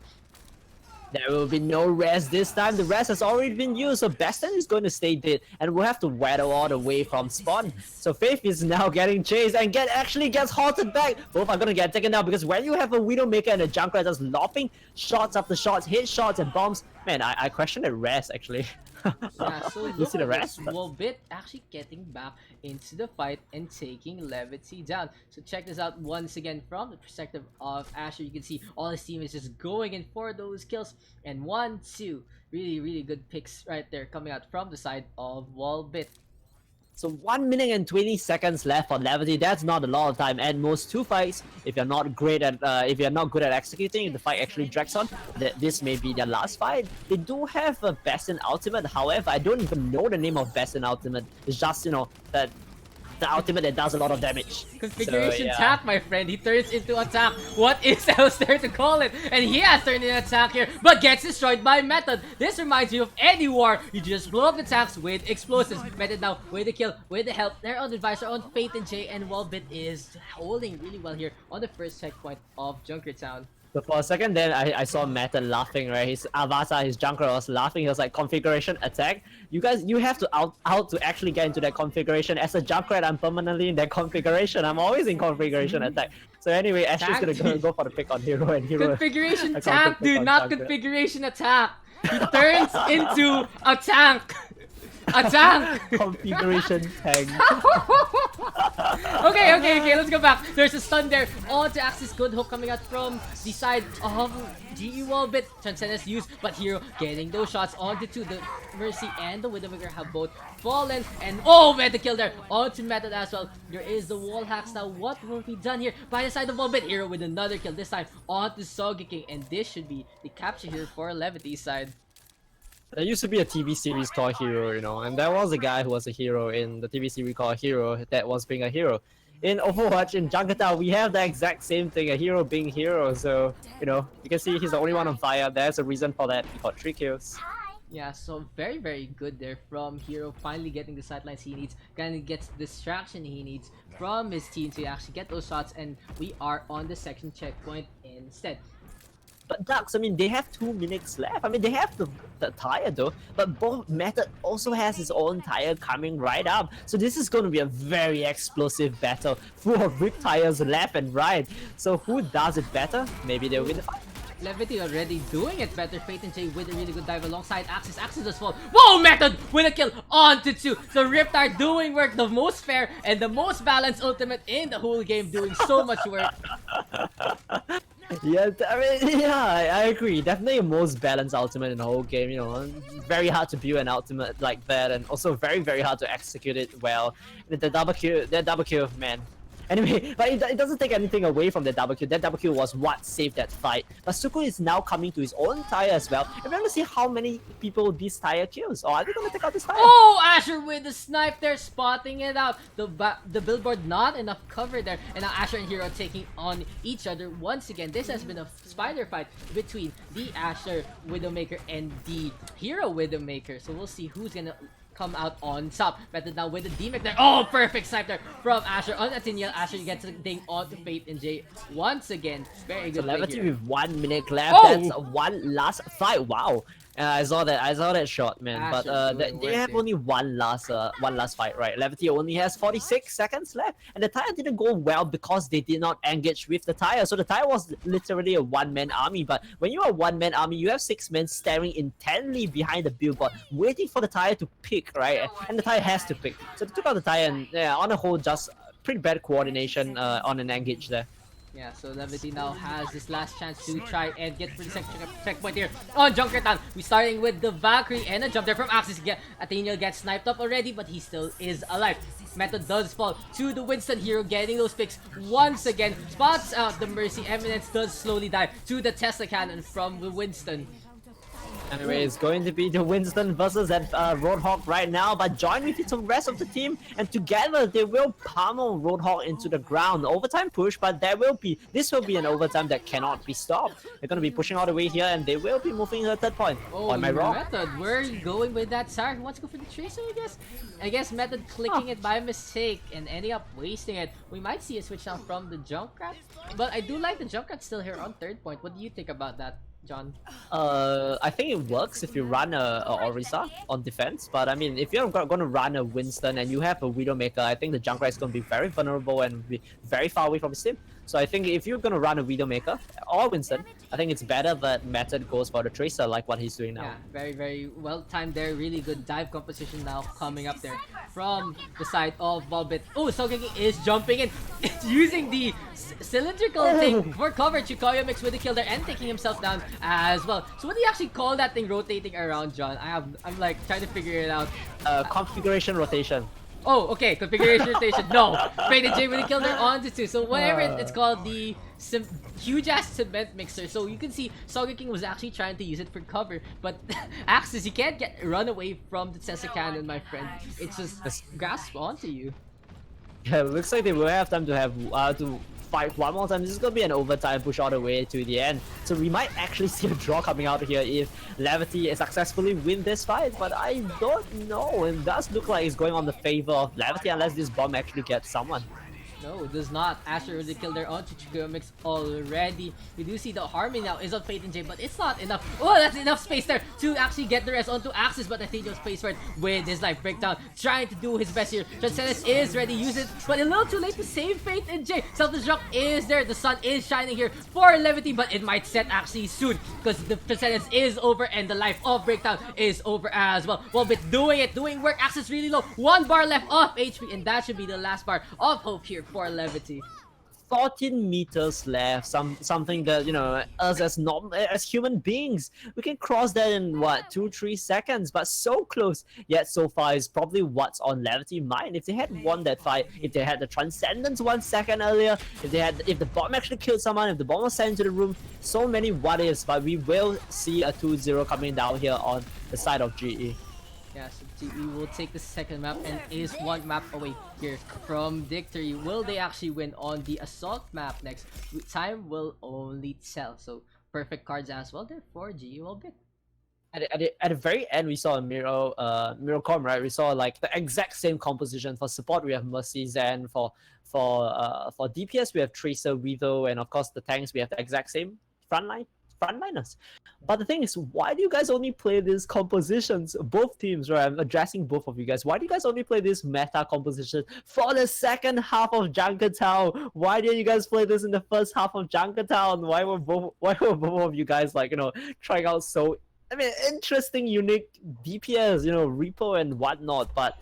Speaker 2: There will be no rest this time. The rest has already been used, so Bastion is going to stay dead, and we'll have to waddle all the way from spawn. So Faith is now getting chased and actually gets halted back. Both are going to get taken down because when you have a Widowmaker and a Junkrat just lopping shots after shots, hit shots and bombs, man, I question the rest actually.
Speaker 1: Yeah, so
Speaker 2: you see the rest?
Speaker 1: Walbyt actually getting back into the fight and taking Levity down. So check this out once again from the perspective of Asher. You can see all his team is just going in for those kills. And 1, 2, really good picks right there coming out from the side of Walbyt.
Speaker 2: So 1 minute and 20 seconds left for Levity. That's not a lot of time. And most two fights, if you're not great at, if you're not good at executing, if the fight actually drags on, this may be their last fight. They do have a Bastion ultimate. However, I don't even know the name of Bastion ultimate. It's just, you know, that the ultimate that does a lot of damage.
Speaker 1: Configuration attack, my friend. He turns into attack. What is else there to call it? And he has turned into attack here, but gets destroyed by Method. This reminds me of any war. You just blow up the tanks with explosives. Method now with the kill, with the help. They're on the advisor on Fate and Jay, and Walbyt is holding really well here on the first checkpoint of Junkertown.
Speaker 2: So for a second then, I saw Method laughing, right? His Avatar, his Junker was laughing. He was like, configuration attack? You guys, you have to out to actually get into that configuration. As a Junkrat, I'm permanently in that configuration. I'm always in configuration attack. So anyway, Ashley's gonna go for the pick on Hero and Hero.
Speaker 1: Configuration tank, dude, not configuration attack. He turns into a tank. A tank!
Speaker 2: Configuration tank.
Speaker 1: Okay, let's go back. There's a stun there onto Axis. Good hook coming out from the side of GE Walbyt. Transcendence used, but Hero getting those shots onto two. The Mercy and the Widowmaker have both fallen. And oh, Meta kill there onto Method as well. There is the wall hacks now. What will be done here by the side of Walbyt? Hero with another kill, this time onto Sogeking. And this should be the capture here for Levity's side.
Speaker 2: There used to be a TV series called Hero, you know, and there was a guy who was a hero in the TV series called Hero that was being a hero. In Overwatch, in Junkertown, we have the exact same thing, a hero being hero, so, you know, you can see he's the only one on fire. There's a reason for that. He got 3 kills.
Speaker 1: Yeah, so very good there from Hero, finally getting the sidelines he needs, kind of gets the distraction he needs from his team to actually get those shots, and we are on the second checkpoint instead.
Speaker 2: But Daks, I mean, they have 2 minutes left. I mean, they have the tire though, but both Method also has his own tire coming right up. So this is going to be a very explosive battle, full of rip tires left and right. So who does it better? Maybe they'll win the fight.
Speaker 1: Levity already doing it better. Fate and Jay with a really good dive alongside Axis. Axis does fall. Whoa, Method with a kill onto 2. The Riptide doing work, the most fair and the most balanced ultimate in the whole game, doing so much work.
Speaker 2: Yeah, I mean, yeah, I agree. Definitely the most balanced ultimate in the whole game. You know, very hard to build an ultimate like that, and also very, very hard to execute it well. The double kill, man. Anyway, but it doesn't take anything away from the double kill. That double kill was what saved that fight. But Suku is now coming to his own tire as well. And we're gonna see how many people this tire kills. Or are they gonna take out this tire?
Speaker 1: Oh, Asher with the snipe there, spotting it out. The billboard, not enough cover there. And now Asher and Hero taking on each other once again. This has been a spider fight between the Asher Widowmaker and the Hero Widowmaker. So we'll see who's gonna come out on top. Method now with the D-Mech there. Oh, perfect snipe there from Asher on Atiniel. Asher gets the ding on to Fate and Jay once again. Very good.
Speaker 2: So Levity with 1 minute left.
Speaker 1: Oh!
Speaker 2: That's one last fight. Wow. I saw that shot, man.
Speaker 1: Asher
Speaker 2: But
Speaker 1: doing
Speaker 2: they
Speaker 1: work
Speaker 2: have
Speaker 1: there.
Speaker 2: only one last fight, right? Levity only has 46 seconds left, and the tire didn't go well because they did not engage with the tire. So the tire was literally a one-man army. But when you are a one-man army, you have 6 men staring intently behind the billboard, waiting for the tire to pick, right? And the tire has to pick. So they took out the tire, and yeah, on the whole, just pretty bad coordination on an engage there.
Speaker 1: Yeah, so Levity now has this last chance to try and get for the second checkpoint here on Junkertown. We're starting with the Valkyrie and a jump there from Axis. Atheniel gets sniped up already, but he still is alive. Method does fall to the Winston Hero, getting those picks once again. Spots out the Mercy. Eminence does slowly die to the Tesla Cannon from the Winston.
Speaker 2: Anyway, it's going to be the Winston versus that Roadhog right now, but join with the rest of the team, and together they will pummel Roadhog into the ground. Overtime push, but this will be an overtime that cannot be stopped. They're going to be pushing all the way here, and they will be moving to the third point.
Speaker 1: Oh,
Speaker 2: am I wrong?
Speaker 1: Method, where are you going with that, Sar? Who wants to go for the Tracer, I guess? I guess Method clicking it by mistake and ending up wasting it. We might see a switch now from the Junkrat, but I do like the Junkrat still here on third point. What do you think about that, John?
Speaker 2: I think it works if you run a Orisa on defense, but I mean, if you're going to run a Winston and you have a Widowmaker, I think the Junkrat is going to be very vulnerable and be very far away from his team. So I think if you're going to run a Widowmaker or Winston, I think it's better that Method goes for the Tracer like what he's doing now.
Speaker 1: Yeah, very, very well timed there. Really good dive composition now coming up there from the side of Walbyt. Oh, Sogeki is jumping in. It's using the cylindrical thing for cover. Chikoyo mixed with the kill there and taking himself down as well. So what do you actually call that thing rotating around, John? I'm like trying to figure it out.
Speaker 2: Configuration rotation.
Speaker 1: Oh, okay, configuration rotation. No, Fade and J with the kill there on to 2. So whatever it's called, the huge ass cement mixer. So you can see Sogeking was actually trying to use it for cover, but Axis, you can't run away from the Tesla Cannon, my friend. It's just grasp onto you.
Speaker 2: Yeah, it looks like they will have time to have to fight one more time. This is gonna be an overtime push all the way to the end. So we might actually see a draw coming out here if Levity successfully win this fight, but I don't know. It does look like it's going on the favor of Levity unless this bomb actually gets someone.
Speaker 1: No, it does not. Asher with the kill there onto Chikuyo Mix already. We do see the Harmony now is on Fate and J, but it's not enough. Oh, that's enough space there to actually get the rest onto Axis, but I think he'll space for it with his life breakdown. Trying to do his best here. Transcendence is ready, use it, but a little too late to save Fate and J. Self-destruct is there. The sun is shining here for Levity, but it might set actually soon because the Transcendence is over and the life of breakdown is over as well. Walbyt doing it, doing work. Axis really low. 1 bar left of HP, and that should be the last bar of hope here for Levity.
Speaker 2: 14 meters left, something that, you know, us as human beings, we can cross that in what, 2-3 seconds, but so close yet so far is probably what's on Levity mind. If they had won that fight, if they had the Transcendence 1 second earlier, if the bomb actually killed someone, if the bomb was sent into the room, so many what ifs, but we will see a 2-0 coming down here on the side of GE.
Speaker 1: Yeah, so GE will take the second map and is 1 map away here from victory. Will they actually win on the Assault map next? Time will only tell. So perfect cards as well there for GE Walbyt.
Speaker 2: At the very end, we saw a Miracom, right? We saw like the exact same composition. For support, we have Mercy, Zen. For DPS, we have Tracer, Weevil, and of course the tanks, we have the exact same front line. frontliners. But the thing is, why do you guys only play these compositions? Both teams, right? I'm addressing both of you guys. Why do you guys only play this meta composition for the second half of Junkertown? Why didn't you guys play this in the first half of Junkertown? Why were both of you guys like, trying out so, interesting, unique DPS, repo and whatnot, but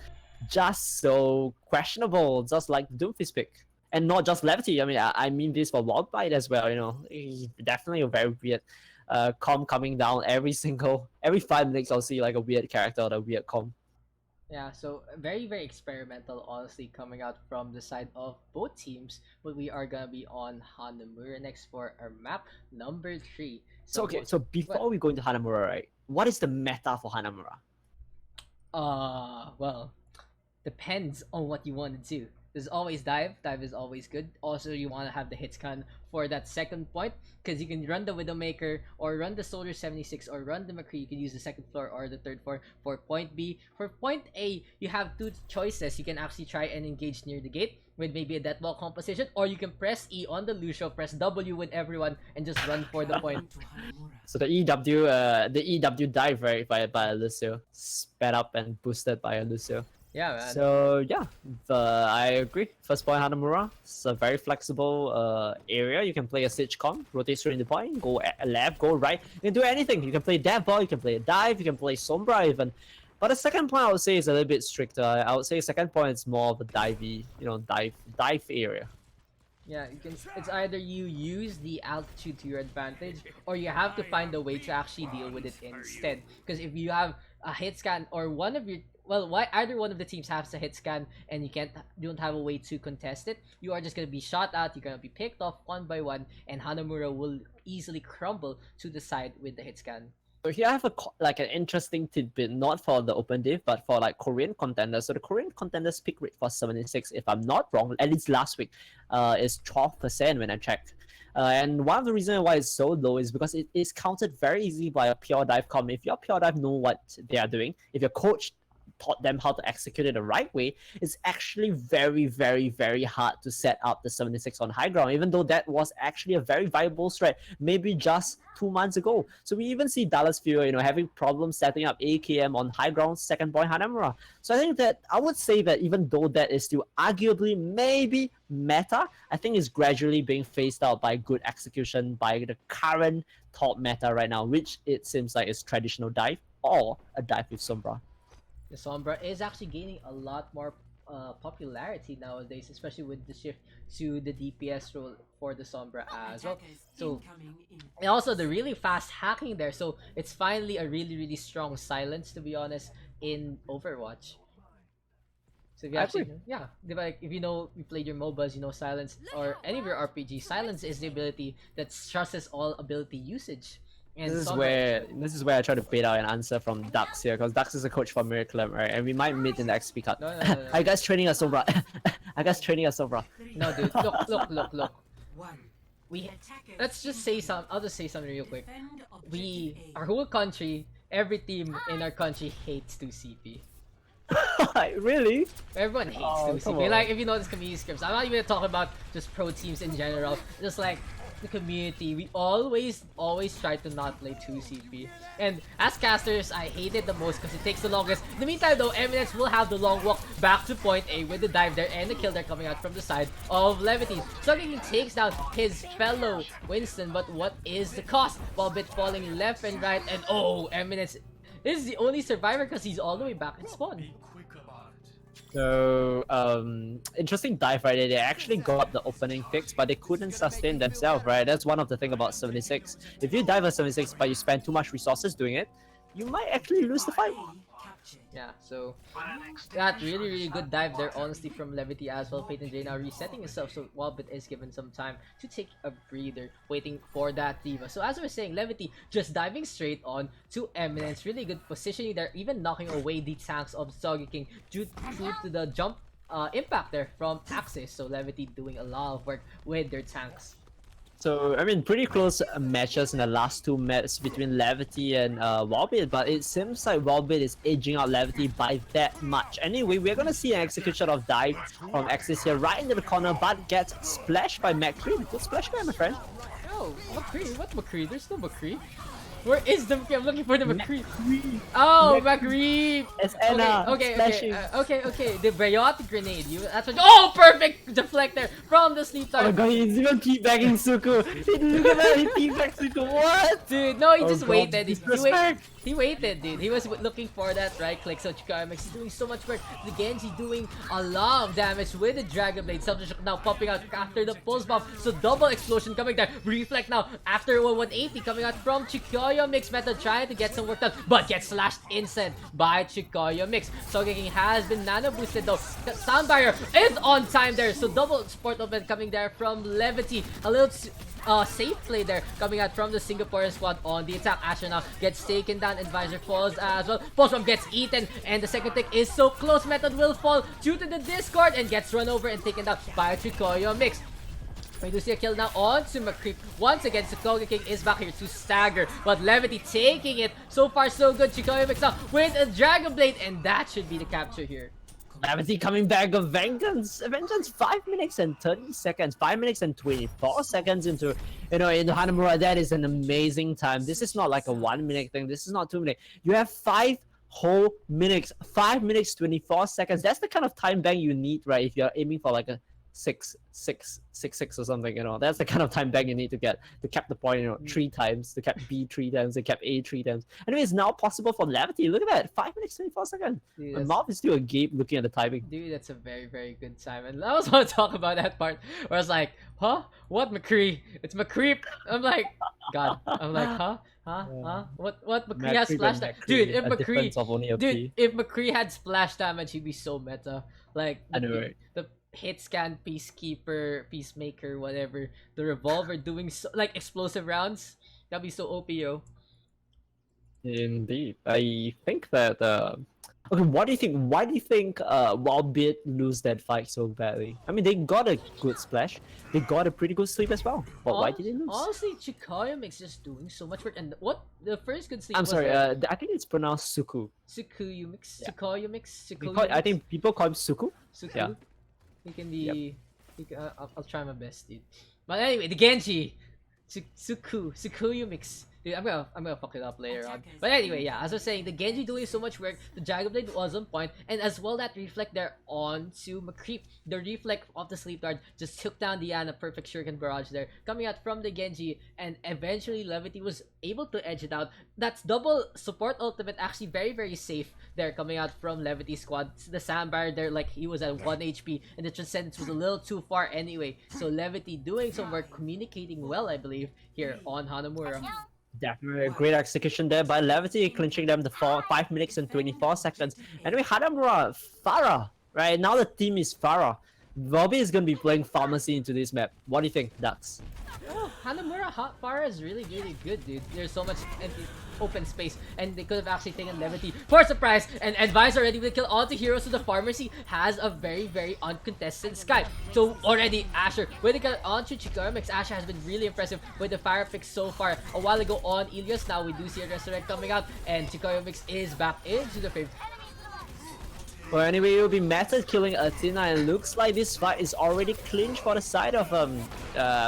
Speaker 2: just so questionable, just like Doomfist pick. And not just Levity. I mean this for Walbyt as well. Definitely a very weird com coming down every 5 minutes. I'll see like a weird character or a weird com.
Speaker 1: Yeah, so very, very experimental, honestly, coming out from the side of both teams. But we are gonna be on Hanamura next for our map number 3.
Speaker 2: So before we go into Hanamura, right? What is the meta for Hanamura?
Speaker 1: Well, depends on what you want to do. There's always dive. Dive is always good. Also, you want to have the hit scan for that second point, because you can run the Widowmaker or run the Soldier 76 or run the McCree. You can use the second floor or the third floor for point B. For point A, you have two choices. You can actually try and engage near the gate with maybe a death ball composition, or you can press E on the Lucio, press W with everyone, and just run for the point.
Speaker 2: So the EW dive, right, by Lucio, sped up and boosted by Lucio.
Speaker 1: Yeah, man.
Speaker 2: So yeah, I agree. First point Hanamura. It's a very flexible area. You can play a Siege Com, rotate straight into point, go left, go right. You can do anything. You can play death ball, you can play a dive, you can play Sombra even. But the second point I would say is a little bit stricter. I would say second point is more of a divey, dive area.
Speaker 1: Yeah, it's either you use the altitude to your advantage, or you have to find a way to actually deal with it instead. Because if you have a hit scan, or either one of the teams has a hit scan and you don't have a way to contest it, you are just gonna be shot at. You're gonna be picked off one by one, and Hanamura will easily crumble to the side with the hit scan.
Speaker 2: So here I have an interesting tidbit, not for the open div, but for like Korean contenders. So the Korean contenders pick rate for 76, if I'm not wrong, at least last week, is 12% when I checked. And one of the reasons why it's so low is because it is counted very easily by a pure dive com. If your pure dive know what they are doing, if your coach taught them how to execute it the right way, it's actually very, very, very hard to set up the 76 on high ground, even though that was actually a very viable strat maybe just 2 months ago. So we even see Dallas Fury, having problems setting up AKM on high ground second point Hanamura. So I think that I would say that even though that is still arguably maybe meta, I think it's gradually being phased out by good execution by the current top meta right now, which it seems like is traditional dive or a dive with Sombra.
Speaker 1: The Sombra is actually gaining a lot more popularity nowadays, especially with the shift to the DPS role for the Sombra as well. So, and also the really fast hacking there. So it's finally a really, really strong silence, to be honest, in Overwatch. So if you actually, if you played your MOBAs, silence, or any of your RPG, silence is the ability that trusses all ability usage. And
Speaker 2: this is where I try to bait out an answer from Daks here, because Daks is a coach for Miraculum, right? And we might meet in the XP cut.
Speaker 1: No.
Speaker 2: Are you guys training us Sombra? Are you guys training us Sombra?
Speaker 1: No, dude. Look. Let's just say I'll just say something real quick. Our whole country, every team in our country hates 2CP.
Speaker 2: Really?
Speaker 1: Everyone hates 2CP. Like, if you know this community scripts, I'm not even talking about just pro teams in general. Just like the community, we always try to not play 2CP. And as casters, I hate it the most because it takes the longest. In the meantime though, Eminence will have the long walk back to point A with the dive there and the kill there coming out from the side of Levity. Suggeking takes down his fellow Winston, but what is the cost? Walbyt falling left and right, and Eminence is the only survivor because he's all the way back at spawn.
Speaker 2: So, interesting dive right there. They actually got the opening fix, but they couldn't sustain themselves, right? That's one of the things about 76. If you dive at 76 but you spend too much resources doing it, you might actually lose the fight.
Speaker 1: Yeah, so that really, really good dive there, honestly, from Levity as well. Peyton J now resetting himself, so Walbyt is given some time to take a breather, waiting for that Diva. So as I was saying, Levity just diving straight on to Eminence. Really good positioning there, even knocking away the tanks of Soggy King due to the jump impact there from Axis. So Levity doing a lot of work with their tanks.
Speaker 2: So, pretty close matches in the last two matches between Levity and Walbyt, but it seems like Walbyt is edging out Levity by that much. Anyway, we're gonna see an execution of dive from Axis here, right into the corner, but gets splashed by McCree. Good splash by my friend.
Speaker 1: Oh, McCree? What McCree? There's no McCree. Where is the McCree? I'm looking for the McCree. Oh, McCree!
Speaker 2: It's Anna.
Speaker 1: Okay. The Biotic grenade. That's what. Oh, perfect deflect there from the sleep
Speaker 2: Oh my
Speaker 1: time.
Speaker 2: god, he's even teabagging Suku. Look at that, he teabagged Suku. What?
Speaker 1: Dude, no, he
Speaker 2: Oh
Speaker 1: just
Speaker 2: god,
Speaker 1: waited.
Speaker 2: disrespect.
Speaker 1: He waited, dude. He was looking for that right click. So Chikara is doing so much work. The Genji doing a lot of damage with the Dragon Blade. Self-destruct now popping out after the pulse bomb. So double explosion coming there. Reflect now after 180 coming out from Chikoyo Mix. Meta trying to get some work done, but gets slashed instant by Chikoyo Mix. Sogeking has been nano boosted though. The sound barrier is on time there. So double support open coming there from Levity. A little safe play there coming out from the Singaporean squad on the attack. Asher now gets taken down and Visor falls as well. Postbomb gets eaten and the second tick is so close. Method will fall due to the Discord and gets run over and taken down by Chikoyo Mix. We do see a kill now on to McCreep. Once again, Sogeking is back here to stagger, but Levity taking it. So far so good. Chikoyo Mix now with a Dragon Blade and that should be the capture here.
Speaker 2: Levity coming back of Vengeance. Vengeance 5 minutes and 30 seconds. 5 minutes and 24 seconds into Hanamura. That is an amazing time. This is not like a 1 minute thing. This is not 2 minutes. You have 5 whole minutes. 5 minutes 24 seconds. That's the kind of time bank you need, right? If you're aiming for like a 6-6 or something, that's the kind of time bank you need to get to cap the point, 3 times, to cap B 3 times, to cap A 3 times. Anyway, it's now possible for Levity. Look at that, 5 minutes 24 seconds. Dude, my mouth is still agape looking at the timing.
Speaker 1: Dude, that's a very, very good time. And I also want to talk about that part where I was like, huh? What McCree? It's McCreep. I'm like, God. I'm like, huh? What McCree has splash damage? Dude, if McCree had splash damage, he'd be so meta. Like, the hit scan, peacemaker, whatever, the revolver doing so, like explosive rounds, that'd be so OP, yo.
Speaker 2: Indeed. I think that okay, what do you think? Why do you think Walbyt lose that fight so badly? I mean, they got a good splash, they got a pretty good sleep as well, but why did they lose?
Speaker 1: Honestly, Chikoyo Mix just doing so much work. And what the first good sleep
Speaker 2: I'm
Speaker 1: was
Speaker 2: sorry, I think it's pronounced Suku.
Speaker 1: Sukuyu Mix.
Speaker 2: Yeah.
Speaker 1: Chikoyo Mix.
Speaker 2: I think people call him Suku.
Speaker 1: Suku.
Speaker 2: Yeah.
Speaker 1: He can be. I'll try my best, dude. But anyway, the Genji, Sukuyu Mix. Dude, I'm gonna fuck it up later on. But anyway, yeah, as I was saying, the Genji doing so much work, the Dragon Blade was on point, and as well that reflect there onto McCreep. The reflect of the sleep guard just took down the Ana, perfect shuriken barrage there, coming out from the Genji, and eventually Levity was able to edge it out. That's double support ultimate, actually very, very safe there coming out from Levity squad. The Sandbar there, like he was at 1 HP, and the Transcendence was a little too far anyway. So Levity doing some work, communicating well, I believe, here on Hanamura.
Speaker 2: Definitely a great execution there by Levity, clinching them the 5 minutes and 24 seconds. Anyway, Hanamura, Pharah, right? Now the team is Pharah. Walbyt is going to be playing Pharmacy into this map. What do you think, Daks?
Speaker 1: Oh, Hanamura Pharah is really, really good, dude. There's so much open space, and they could have actually taken Levity for surprise, and Advice already with kill onto heroes. So the Pharmacy has a very, very uncontested sky. So already Asher with the kill onto Chikoyo Mix. Asher has been really impressive with the fire pick so far. A while ago on Ilios, now we do see a Resurrect coming out, and Chikoyo Mix is back into the frame.
Speaker 2: Well, anyway, it will be Method killing Athena, and looks like this fight is already clinched for the side of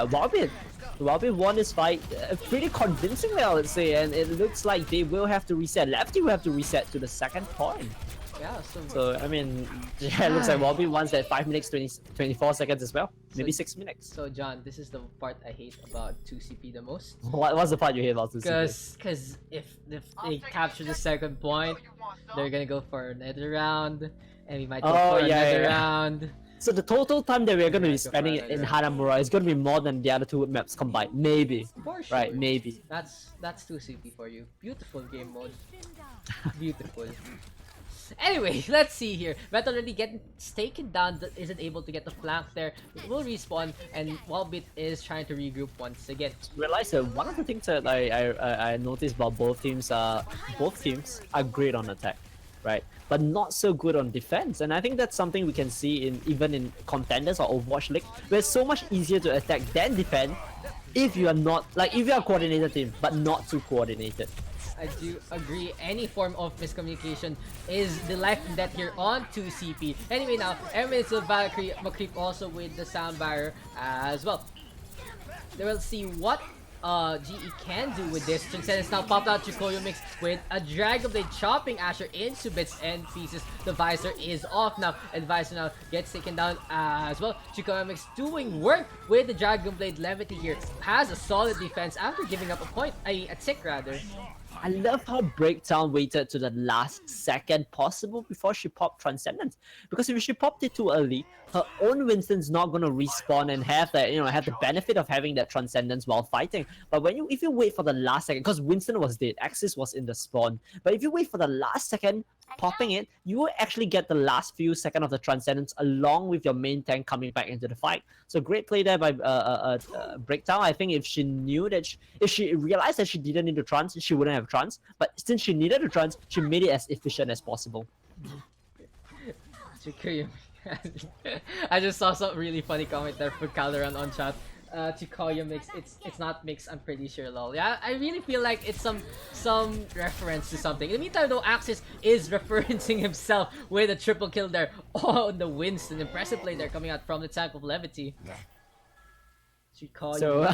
Speaker 2: Walbyt. Walbyt won this fight pretty convincingly, I would say, and it looks like they will have to reset. Lefty will have to reset to the second point.
Speaker 1: Yeah,
Speaker 2: so I mean, yeah, it looks like Walbyt wants that 5 minutes 24 seconds as well. Maybe 6 minutes.
Speaker 1: So John, this is the part I hate about 2CP the most.
Speaker 2: What's the part you hate about 2CP?
Speaker 1: Because if they capture the second point, they're gonna go for another round, and we might go for another round.
Speaker 2: So the total time that we're going to be spending in Hanamura is going to be more than the other 2 maps combined. Maybe.
Speaker 1: For sure.
Speaker 2: Right, maybe.
Speaker 1: That's 2CP for you. Beautiful game mode. Beautiful. Anyway, let's see here. Vet already getting taken down, isn't able to get the flank there. It will respawn, and Walbyt is trying to regroup once again.
Speaker 2: Realize that one of the things that I noticed about both teams are great on attack, right? But not so good on defense, and I think that's something we can see even in contenders or Overwatch League, where it's so much easier to attack than defend if you are not if you are a coordinated team, but not too coordinated.
Speaker 1: I do agree. Any form of miscommunication is the life and death here on 2CP. Anyway, now Emirates of Valkyrie, McCreep also with the sound barrier as well. They will see what GE can do with this. Transcendence now popped out Chikoyo Mix with a Dragon Blade chopping Asher into bits and pieces. The Visor is off now, and Visor now gets taken down as well. Chikoyo Mix doing work with the Dragon Blade. Levity here has a solid defense after giving up a tick rather.
Speaker 2: I love how Breakdown waited to the last second possible before she popped Transcendence. Because if she popped it too early, her own Winston's not gonna respawn and have that, have the benefit of having that Transcendence while fighting. But if you wait for the last second, because Winston was dead, Axis was in the spawn. But if you wait for the last second, popping it, you will actually get the last few seconds of the Transcendence along with your main tank coming back into the fight. So great play there by Breakdown. I think if she knew that, if she realized that she didn't need to trans, she wouldn't have trans. But since she needed to trans, she made it as efficient as possible.
Speaker 1: I just saw some really funny comment there for Calderon on chat. Chikoyo Mix, it's not mix, I'm pretty sure, lol. Yeah, I really feel like it's some reference to something. In the meantime though, Axis is referencing himself with a triple kill there on the Winston. Impressive play there coming out from the tank of Levity.
Speaker 2: So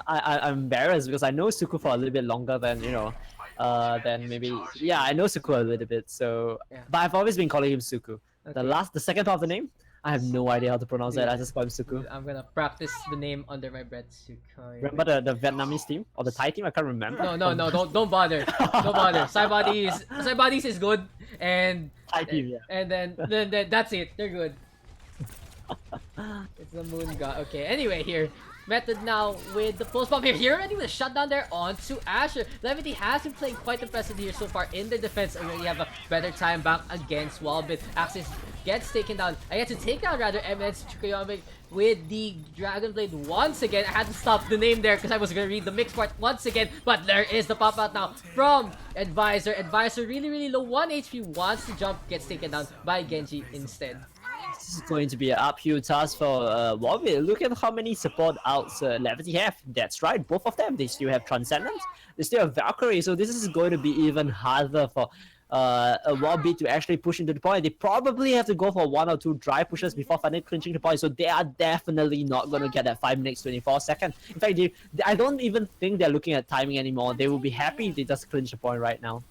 Speaker 2: I'm embarrassed because I know Suku for a little bit longer than than maybe, yeah, I know Suku a little bit, so yeah. But I've always been calling him Suku. Okay. The second part of the name, I have no idea how to pronounce that. I just call him Suku.
Speaker 1: I'm gonna practice the name under my breath. Suku.
Speaker 2: Remember the Vietnamese team or the Thai team? I can't remember.
Speaker 1: No, don't bother. Don't bother. Saibodies is good, and
Speaker 2: Thai team, yeah.
Speaker 1: And then that's it. They're good. It's the moon god. Okay. Anyway, here. Method now with the pulse bomb here. Here already with a shutdown there onto Asher. Levity has been playing quite impressive here so far in the defense. Already have a better time back against Walbyt. Axis gets taken down. I had to take down rather Eminence Chikoyomic with the Dragon Blade once again. I had to stop the name there because I was going to read the mix part once again. But there is the pop out now from Advisor. Advisor really low 1 HP, wants to jump, gets taken down by Genji instead.
Speaker 2: This is going to be an uphill task for Walbyt. Look at how many support outs Levity have. That's right, both of them. They still have Transcendence, they still have Valkyrie, so this is going to be even harder for Walbyt to actually push into the point. They probably have to go for 1 or 2 dry pushes before finally clinching the point, so they are definitely not going to get that 5 minutes 24 seconds. In fact, I don't even think they're looking at timing anymore. They will be happy if they just clinch the point right now.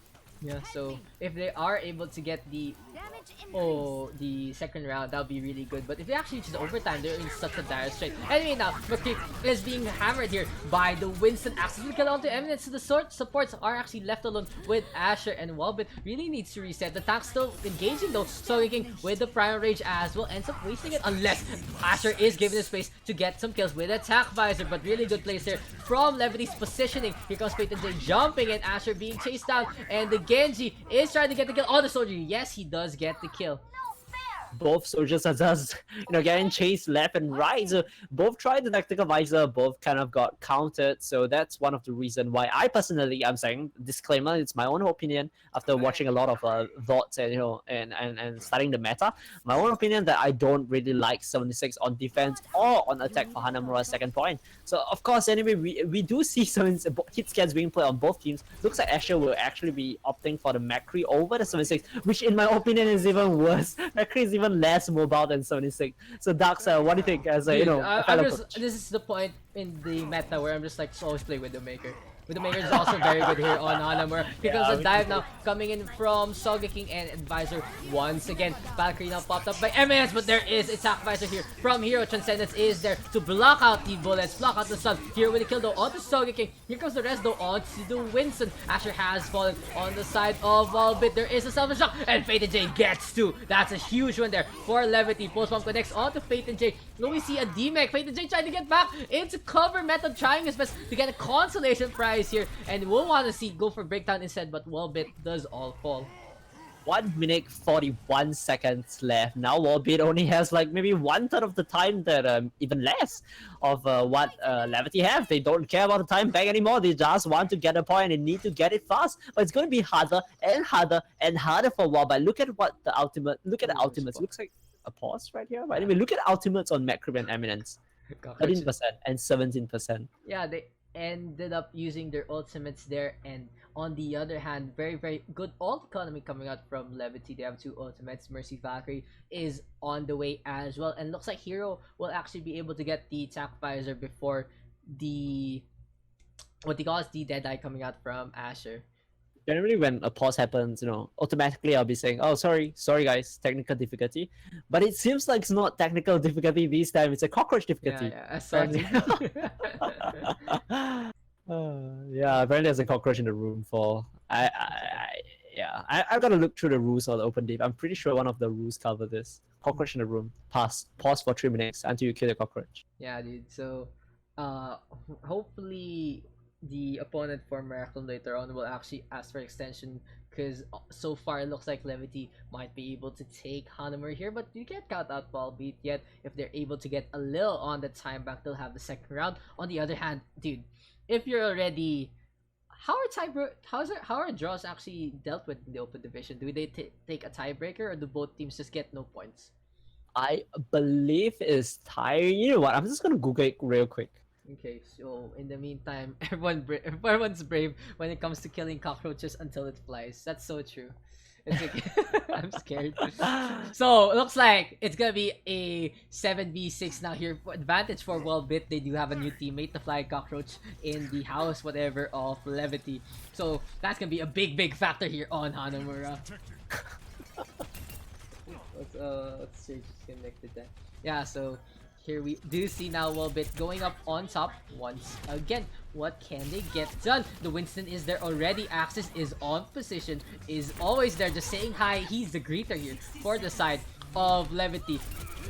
Speaker 1: Yeah, so if they are able to get the second round, that would be really good. But if they actually choose overtime, they're in such a dire strait. Anyway, now McCree is being hammered here by the Winston. Axis will kill onto Eminence, so the supports are actually left alone with Asher, and Walbyt really needs to reset. The tank's still engaging though, so King with the Primal Rage as well ends up wasting it unless Asher is given the space to get some kills with Attack Visor. But really good plays here from Levity's positioning. Here comes Peyton J jumping and Asher being chased down, and the Genji is trying to get the kill on the soldier. Yes, he does get the kill.
Speaker 2: Both soldiers are just, getting chased left and right. So both tried the tactical visor, both kind of got countered. So that's one of the reasons why I personally, I'm saying, disclaimer, it's my own opinion after watching a lot of VODs and and studying the meta. My own opinion that I don't really like 76 on defense or on attack for Hanamura's second point. So of course, anyway, we do see some hit scans being played on both teams. Looks like Asher will actually be opting for the McCree over the 76, which in my opinion is even worse. McCree is even less mobile than 76. So Daks, what do you think as a
Speaker 1: this is the point in the meta where I'm just like always play Widowmaker. Widowmaker is also very good here on Hanamura. Here comes a dive now coming in from Sogeking and Advisor once again. Valkyrie now popped up by MS, but there is Attack Visor here from Hero. Transcendence is there to block out the bullets, block out the stun. Here with the kill though onto Sogeking. Here comes the rest though onto the Winston. Asher has fallen on the side of Walbyt. There is a selfish shock, and Peyton J gets 2. That's a huge one there for Levity. Post bomb connects onto Peyton J. Now we see a D-Mech. Peyton J trying to get back into cover. Method trying his best to get a consolation prize here, and we'll want to see go for breakdown instead, but Walbyt does all fall.
Speaker 2: 1 minute 41 seconds left. Now Walbyt only has like maybe 1/3 of the time that even less of what Levity have. They don't care about the time back anymore. They just want to get a point and need to get it fast. But it's going to be harder and harder and harder for Walbyt. Look at what the ultimate. Look at the ultimates. Looks like a pause right here. But anyway, look at ultimates on McCree and Eminence. 13% and 17%.
Speaker 1: Yeah, they ended up using their ultimates there, and on the other hand, very good ult economy coming out from Levity. They have 2 ultimates. Mercy Valkyrie is on the way as well, and looks like Hero will actually be able to get the Attack Visor before the what they call is the Deadeye coming out from Asher.
Speaker 2: Generally, when a pause happens, automatically I'll be saying, "Oh, sorry, guys, technical difficulty." But it seems like it's not technical difficulty this time; it's a cockroach
Speaker 1: Yeah,
Speaker 2: difficulty.
Speaker 1: yeah, I saw
Speaker 2: Apparently.
Speaker 1: too.
Speaker 2: Yeah, apparently there's a cockroach in the room for yeah. I've got to look through the rules of the open deep. I'm pretty sure one of the rules cover this. Cockroach in the room. Pause for 3 minutes until you kill the cockroach.
Speaker 1: Yeah, dude. So, uh, hopefully the opponent for Miracle later on will actually ask for extension because so far it looks like Levity might be able to take Hanamura here, but you can't count out Walbyt yet. If they're able to get a little on the time back, they'll have the second round. On the other hand, dude, if you're already how are draws actually dealt with in the open division? Do they take a tiebreaker or do both teams just get no points?
Speaker 2: I believe it's tie. You know what? I'm just gonna Google it real quick.
Speaker 1: Okay, so in the meantime, everyone's brave when it comes to killing cockroaches until it flies. That's so true. It's okay. I'm scared. So it looks like it's gonna be a 7v6 now here. Advantage for Walbyt. They do have a new teammate, the flying cockroach, in the house, whatever, of Levity. So that's gonna be a big factor here on Hanamura. Let's see, just connected that. Yeah, so here we do see now Walbyt going up on top once again. What can they get done? The Winston is there already. Axis is on position, is always there, just saying hi. He's the greeter here for the side of Levity.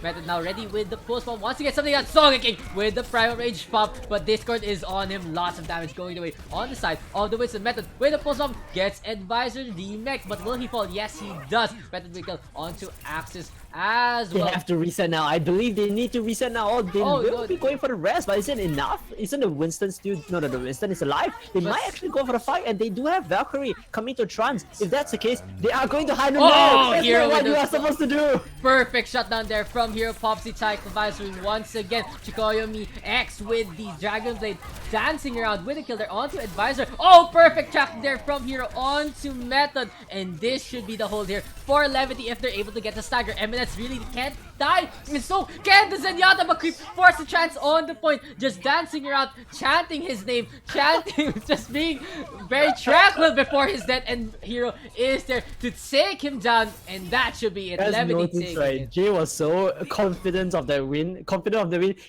Speaker 1: Method now ready with the pulse bomb. Wants to get something out. Song King with the primal rage pop, but Discord is on him. Lots of damage going away on the side of the Winston. Method with the pulse bomb gets Advisor the mech, but will he fall? Yes, he does. Method will kill onto Axis as
Speaker 2: They
Speaker 1: well.
Speaker 2: have to reset now. I believe they need to reset now. Oh, they will
Speaker 1: no,
Speaker 2: be going for the rest, but is it enough? Isn't the Winston still... No, the Winston is alive. They might actually go for the fight, and they do have Valkyrie coming to trance. If that's the case, they are going to hide him there. That's
Speaker 1: Hero
Speaker 2: not what
Speaker 1: with
Speaker 2: you
Speaker 1: the-
Speaker 2: are supposed to do.
Speaker 1: Perfect shutdown there from Hero Popsy Type Advisory once again. Chikoyomi X with the Dragon Blade dancing around with a kill there onto Advisor. Oh, perfect track there from Hero onto Method. And this should be the hold here for Levity if they're able to get the stagger. Eminence really can't die. And so can the Zenyatta, but Creep force the chance on the point. Just dancing around, chanting his name, chanting, just being very tranquil before his death. And Hero is there to take him down. And that should be it.
Speaker 2: As
Speaker 1: Levity
Speaker 2: noticed,
Speaker 1: taking
Speaker 2: right?
Speaker 1: it.
Speaker 2: Jay was so confident of the win.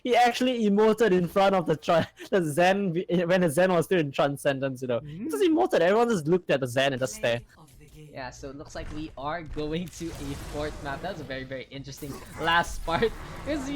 Speaker 2: He actually emoted in front of the Zen when the Zen was still in transcendence. He just emoted. Everyone just looked at the Zen and just stared.
Speaker 1: Yeah, so it looks like we are going to a fourth map. That was a very interesting last part. Because,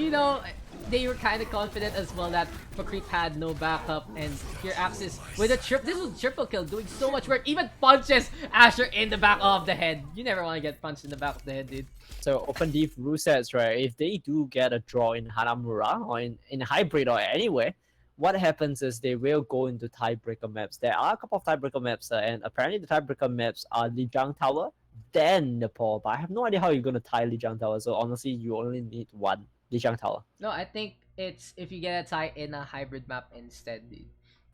Speaker 1: they were kind of confident as well that Creep had no backup. And here Axis with a this was a triple kill, doing so much work. Even punches Asher in the back of the head. You never want to get punched in the back of the head, dude.
Speaker 2: So open deep rule sets, right? If they do get a draw in Hanamura or in hybrid or anywhere, what happens is they will go into tiebreaker maps. There are a couple of tiebreaker maps, and apparently the tiebreaker maps are Lijiang Tower, then Nepal. But I have no idea how you're gonna tie Lijiang Tower. So honestly, you only need one Lijiang Tower.
Speaker 1: No, I think it's if you get a tie in a hybrid map instead, dude.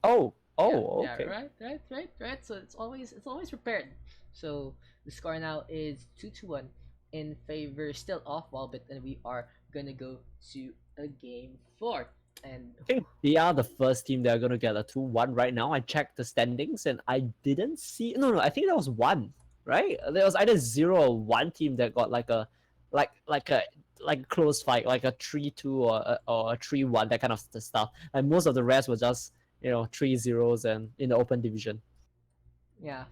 Speaker 2: Oh,
Speaker 1: Yeah,
Speaker 2: okay.
Speaker 1: right. So it's always prepared. So the score now is 2-1 in favor still of Walbyt, and we are gonna go to a game 4. And
Speaker 2: I think they are the first team that are gonna get a 2-1 right now. I checked the standings and I didn't see. No, I think there was one, right? There was either 0 or 1 team that got like a close fight, like a 3-2 or a 3-1, that kind of stuff. And most of the rest were just 3-0s and in the open division.
Speaker 1: yeah,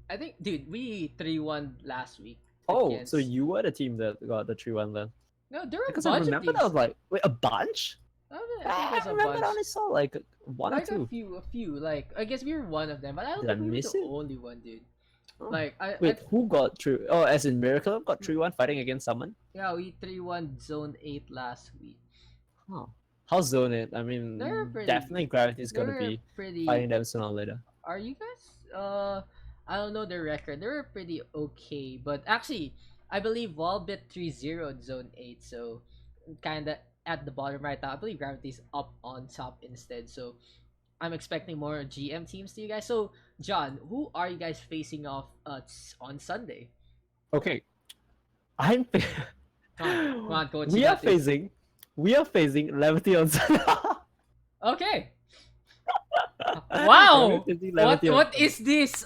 Speaker 1: I think, dude, we 3-1 last week.
Speaker 2: Oh,
Speaker 1: against-
Speaker 2: so you were the team that got the 3-1 then?
Speaker 1: No, there were a
Speaker 2: Because I
Speaker 1: bunch of
Speaker 2: remember
Speaker 1: teams.
Speaker 2: that was like, wait, a bunch?
Speaker 1: I think
Speaker 2: I
Speaker 1: there's a
Speaker 2: remember I
Speaker 1: bunch.
Speaker 2: only saw like 1 or
Speaker 1: Like
Speaker 2: 2.
Speaker 1: a few. Like, I guess we were one of them, but I don't
Speaker 2: Did I
Speaker 1: think we were
Speaker 2: miss
Speaker 1: the
Speaker 2: it?
Speaker 1: only one, dude.
Speaker 2: Oh.
Speaker 1: Like,
Speaker 2: Wait, who got 3? Oh, as in Miracle got 3-1 fighting against someone?
Speaker 1: yeah, we 3-1 Zone 8 last week.
Speaker 2: Huh. How's Zone it? I mean,
Speaker 1: They're pretty-
Speaker 2: definitely Gravity is gonna
Speaker 1: They're
Speaker 2: be
Speaker 1: pretty.
Speaker 2: fighting them sooner or later.
Speaker 1: Are you guys? I don't know their record. They were pretty okay, but actually, I believe Walbyt 3-0 Zone 8, so kinda at the bottom right now. I believe Gravity's up on top instead, so I'm expecting more GM teams to you guys. So, John, who are you guys facing off on Sunday?
Speaker 2: Okay, I'm.
Speaker 1: Come on, coach.
Speaker 2: We
Speaker 1: you
Speaker 2: are
Speaker 1: got this.
Speaker 2: facing Levity on Sunday.
Speaker 1: Okay. Wow!
Speaker 2: Thinking
Speaker 1: What
Speaker 2: Levity
Speaker 1: what
Speaker 2: was-
Speaker 1: is this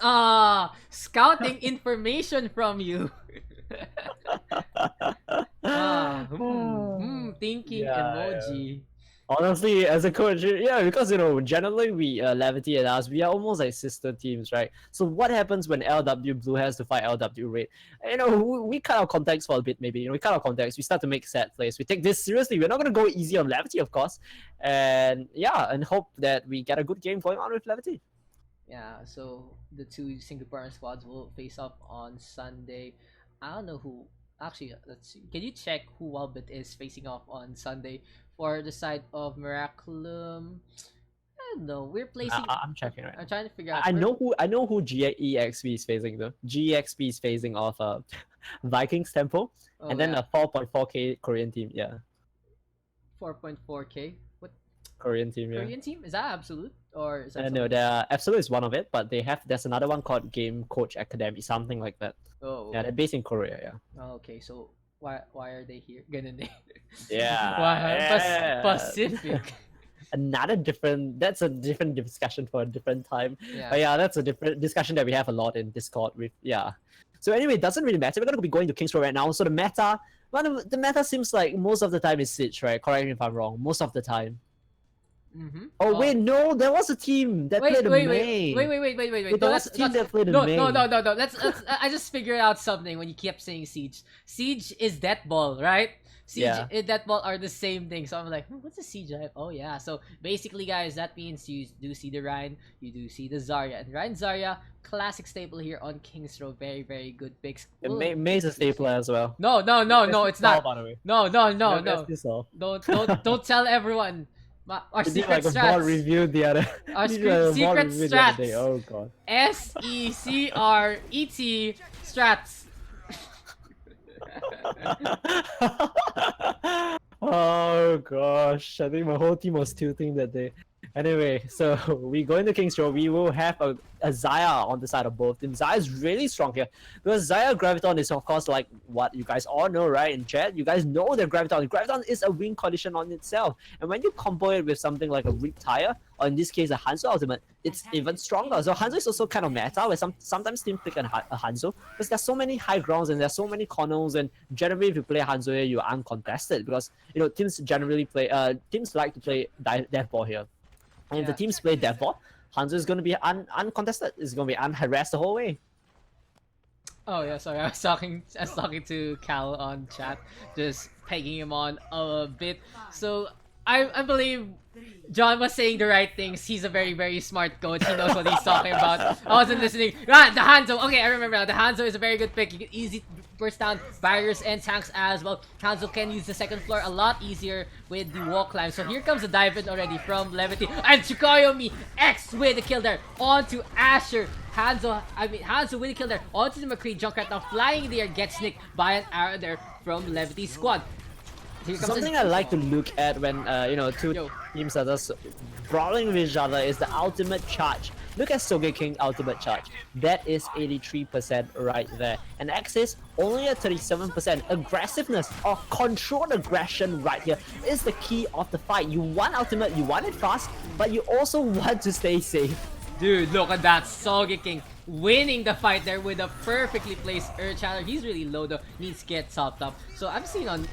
Speaker 1: scouting information from you? Thinking
Speaker 2: Yeah.
Speaker 1: emoji.
Speaker 2: Honestly, as a coach, yeah, because generally we Levity and us, we are almost like sister teams, right? So what happens when LW Blue has to fight LW Red? We cut our context for a bit, maybe. We cut our context. We start to make set plays. We take this seriously. We're not gonna go easy on Levity, of course, and yeah, and hope that we get a good game going on with Levity.
Speaker 1: Yeah, so the two Singaporean squads will face off on Sunday. I don't know who. Actually, let's see. Can you check who Walbyt is facing off on Sunday for the side of Miraculum? I don't know. We're placing.
Speaker 2: I'm checking right
Speaker 1: I'm
Speaker 2: now.
Speaker 1: trying to figure out.
Speaker 2: I know who GEXP is facing though. GEXP is facing off Vikings Tempo,
Speaker 1: Oh
Speaker 2: and then
Speaker 1: yeah,
Speaker 2: a 4.4K Korean team. Yeah,
Speaker 1: 4.4K. What
Speaker 2: Korean team. Yeah.
Speaker 1: Korean team is that? Absolute or is that
Speaker 2: No,
Speaker 1: something?
Speaker 2: the Absolute is one of it, but there's another one called Game Coach Academy, something like that.
Speaker 1: Oh,
Speaker 2: Yeah, they're based in Korea. Yeah.
Speaker 1: okay. So why are they here? Gonna name.
Speaker 2: Yeah.
Speaker 1: Why
Speaker 2: yeah.
Speaker 1: Pacific?
Speaker 2: That's a different discussion for a different time.
Speaker 1: Yeah.
Speaker 2: But yeah, that's a different discussion that we have a lot in Discord with. Yeah. So anyway, it doesn't really matter. We're gonna be going to Kings Row right now. So the meta seems like most of the time is Siege, right? Correct me if I'm wrong. Most of the time.
Speaker 1: Mm-hmm.
Speaker 2: Oh wait, no, there was a team that played the main.
Speaker 1: Wait.
Speaker 2: There was a team that played the
Speaker 1: No,
Speaker 2: main.
Speaker 1: no. Let's. I just figured out something when you kept saying siege. Siege is death ball, right? Siege
Speaker 2: Yeah.
Speaker 1: and death ball are the same thing. So I'm like, what's a siege? Oh yeah. So basically, guys, that means you do see the Ryan, you do see the Zarya, and Ryan Zarya, classic staple here on Kings Row. Very very good picks.
Speaker 2: May's a stapler as well.
Speaker 1: No, it's not.
Speaker 2: By the way.
Speaker 1: No.
Speaker 2: That's all.
Speaker 1: Don't tell everyone. Our
Speaker 2: We did
Speaker 1: secret
Speaker 2: like a ball
Speaker 1: strats.
Speaker 2: review the other.
Speaker 1: Our
Speaker 2: we did like a ball
Speaker 1: secret
Speaker 2: review the other day.
Speaker 1: strats.
Speaker 2: Oh god.
Speaker 1: SECRET strats.
Speaker 2: Oh gosh, I think my whole team was tilting that day. Anyway, so we go into Kings Row. We will have a Xayah on the side of both teams. Xayah is really strong here because Xayah Graviton is of course like what you guys all know, right? In chat, you guys know that Graviton is a win condition on itself, and when you combo it with something like a Weak Tire, or in this case a Hanzo ultimate, it's even stronger. So Hanzo is also kind of meta, where sometimes teams pick a Hanzo because there's so many high grounds and there's so many corners, and generally if you play Hanzo here, you're uncontested because teams generally play teams like to play death ball here. And if the teams play death ball, Hanzo is going to be uncontested. It's going to be unharassed the whole way.
Speaker 1: Oh yeah, sorry. I was talking to Cal on chat, just pegging him on a bit. So I believe John was saying the right things. He's a very, very smart coach. He knows what he's talking about. I wasn't listening. Right, the Hanzo. Okay, I remember now. The Hanzo is a very good pick. You can easily burst down barriers and tanks as well. Hanzo can use the second floor a lot easier with the wall climb. So here comes the dive in already from Levity. And Chikoyomi X with the kill there. Onto Asher. Hanzo with the kill there. Onto the McCree. Junkrat now flying in the air. Gets nicked by an arrow there from Levity squad.
Speaker 2: Something I like to look at when two teams are just brawling with each other is the ultimate charge. Look at Sogeking ultimate charge. That is 83% right there. And Axis only at 37%. Aggressiveness or controlled aggression right here is the key of the fight. You want ultimate, you want it fast, but you also want to stay safe.
Speaker 1: Dude, look at that. Sogeking winning the fight there with a perfectly placed Earth Shatter. He's really low though. Needs to get topped up. So I'm seeing on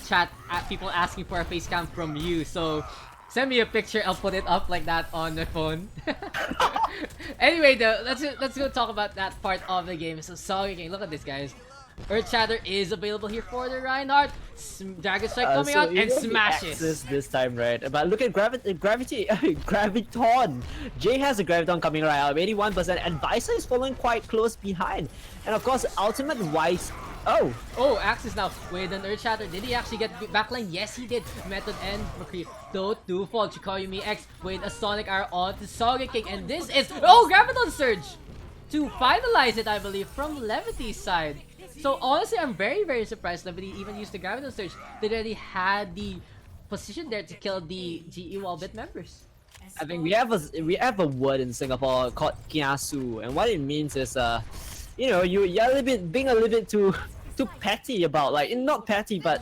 Speaker 1: chat people asking for a face cam from you. So send me a picture. I'll put it up like that on the phone. Anyway, though, let's go talk about that part of the game. So Sogeking, look at this, guys. Earth Shatter is available here for the Reinhardt. Dragon Strike coming out and smashes.
Speaker 2: This time, right? But look at Graviton. Jay has a Graviton coming right out, 81%, and Visor is following quite close behind. And of course, ultimate wise. Oh,
Speaker 1: Axis now with an Earth Shatter. Did he actually get backline? Yes, he did. Method and McCree don't do fall. Chikoyumi X with a Sonic Arrow onto Sogeking, and this is Graviton Surge to finalize it, I believe, from Levity's side. So honestly, I'm very, very surprised Levity even used the Graviton Surge. They already had the position there to kill the GE Walbyt members.
Speaker 2: I think we have a word in Singapore called kiasu, and what it means is you're being a little bit too petty about, like, not petty, but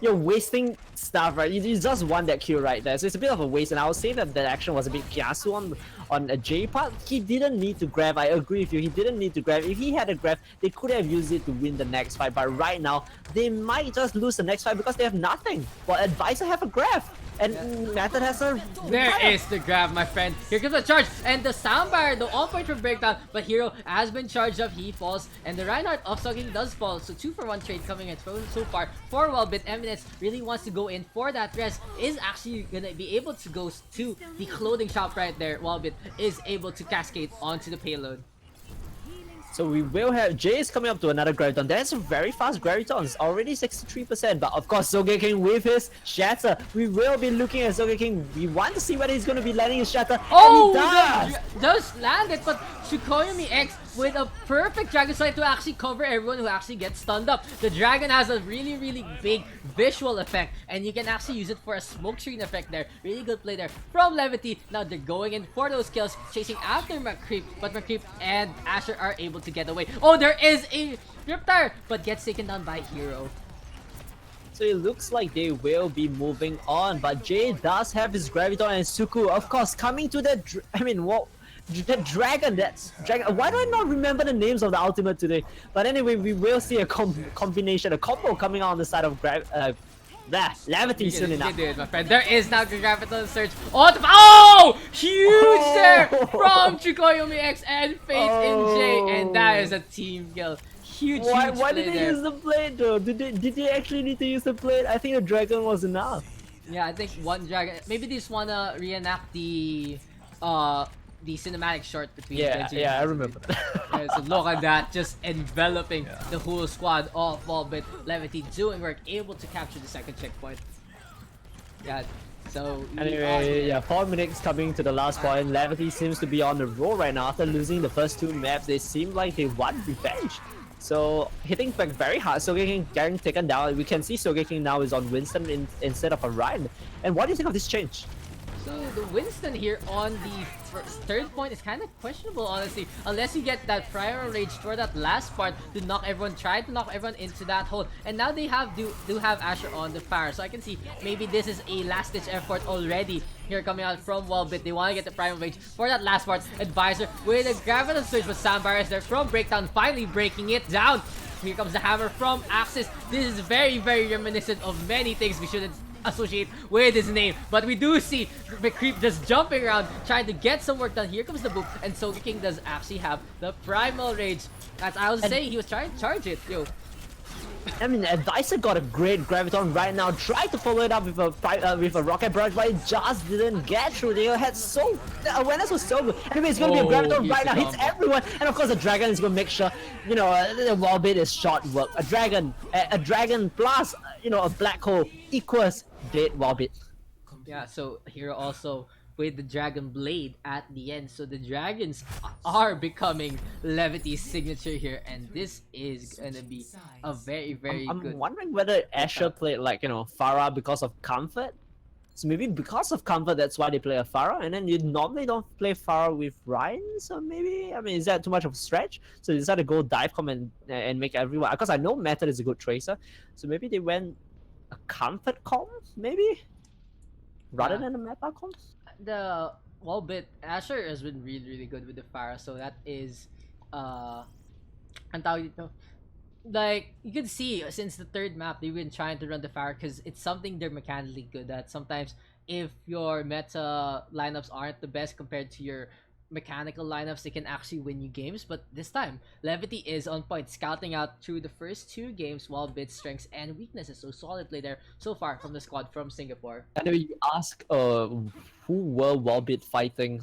Speaker 2: you're wasting stuff, right? You just won that kill right there, so it's a bit of a waste. And I would say that that action was a bit kiasu on a J part. He didn't need to grab. I agree with you. He didn't need to grab. If he had a grab, they could have used it to win the next fight. But right now, they might just lose the next fight because they have nothing. While Advisor have a grab. And Method has a...
Speaker 1: There is the grab, my friend. Here comes the charge. And the soundbar, the on point for breakdown. But Hero has been charged up. He falls. And the Reinhardt off-sogging does fall. So 2-for-1 trade coming in so far for Walbyt. Eminence really wants to go in for that rest. Is actually going to be able to go to the clothing shop right there. Walbyt is able to cascade onto the payload.
Speaker 2: So we will have Jay is coming up to another Graviton. That's a very fast Graviton. It's already 63%. But of course, Sogeking with his Shatter. We will be looking at Sogeking. We want to see whether he's going to be landing his Shatter.
Speaker 1: Oh,
Speaker 2: and he
Speaker 1: does land it, but Tsukuyomi X with a perfect Dragon Slide to actually cover everyone who actually gets stunned up. The Dragon has a really, really big visual effect, and you can actually use it for a smoke screen effect there. Really good play there from Levity. Now they're going in for those kills, chasing after McCreep, but McCreep and Asher are able to get away. Oh, there is a Riptire, but gets taken down by Hero.
Speaker 2: So it looks like they will be moving on, but Jay does have his Graviton and Suku, of course, coming to the... The dragon, that's dragon. Why do I not remember the names of the ultimate today? But anyway, we will see a combination, a combo coming out on the side of Levity soon enough.
Speaker 1: Dude, my friend. There is now Graviton Surge. Oh, huge there from Tsukuyomi X and Faith in J, and that is a team kill. Huge.
Speaker 2: Why did they use the blade though? Did they actually need to use the blade? I think the dragon was enough.
Speaker 1: Yeah, I think one dragon. Maybe they just wanna reenact the cinematic short between
Speaker 2: I remember.
Speaker 1: Yeah, so look at that, just enveloping the whole squad of Walbyt. Levity doing work, able to capture the second checkpoint. Yeah, so
Speaker 2: anyway, 4 minutes coming to the last point. Levity seems to be on the roll right now. After losing the first 2 maps, they seem like they want revenge. So hitting back very hard, Sogeking getting taken down. We can see Sogeking now is on Winston instead of a Ryan. And what do you think of this change?
Speaker 1: So the Winston here on the third point is kind of questionable, honestly, unless you get that Primal Rage for that last part to try to knock everyone into that hole. And now they do have Asher on the fire, so I can see maybe this is a last-ditch effort already here coming out from Walbyt. They want to get the Primal Rage for that last part. Advisor with a Graviton Surge, but Soundbar is there from Breakdown, finally breaking it down. Here comes the hammer from Axis. This is very, very reminiscent of many things we shouldn't associate with his name, but we do see McCreep just jumping around trying to get some work done. Here comes the boop, and Sogeking does actually have the Primal Rage. As I was saying, he was trying to charge it.
Speaker 2: I mean, Advisor got a great Graviton right now. Tried to follow it up with a Rocket Barrage, but it just didn't get through. They had the awareness was so good. Anyway, it's gonna be a Graviton right now. Hits everyone, and of course the Dragon is gonna make sure the Walbyt is short work. A Dragon plus a Black Hole equals dead Walbyt.
Speaker 1: Yeah. So here also with the Dragon Blade at the end. So the Dragons are becoming Levity's signature here, and this is gonna be a very, very good...
Speaker 2: I'm wondering whether Asher played Pharah because of comfort. So maybe because of comfort, that's why they play a Pharah, and then you normally don't play Pharah with Ryan, so maybe, is that too much of a stretch? So they decided to go dive com and make everyone, because I know Method is a good tracer, so maybe they went a comfort com, maybe? Rather than a meta com?
Speaker 1: The Walbyt Asher has been really, really good with the Pharah, so that is like you can see since the third map they've been trying to run the Pharah because it's something they're mechanically good at. Sometimes if your meta lineups aren't the best compared to your mechanical lineups, they can actually win you games. But this time Levity is on point, scouting out through the first 2 games Walbyt's strengths and weaknesses. So solid play there so far from the squad from Singapore.
Speaker 2: I know you ask who were Walbyt fighting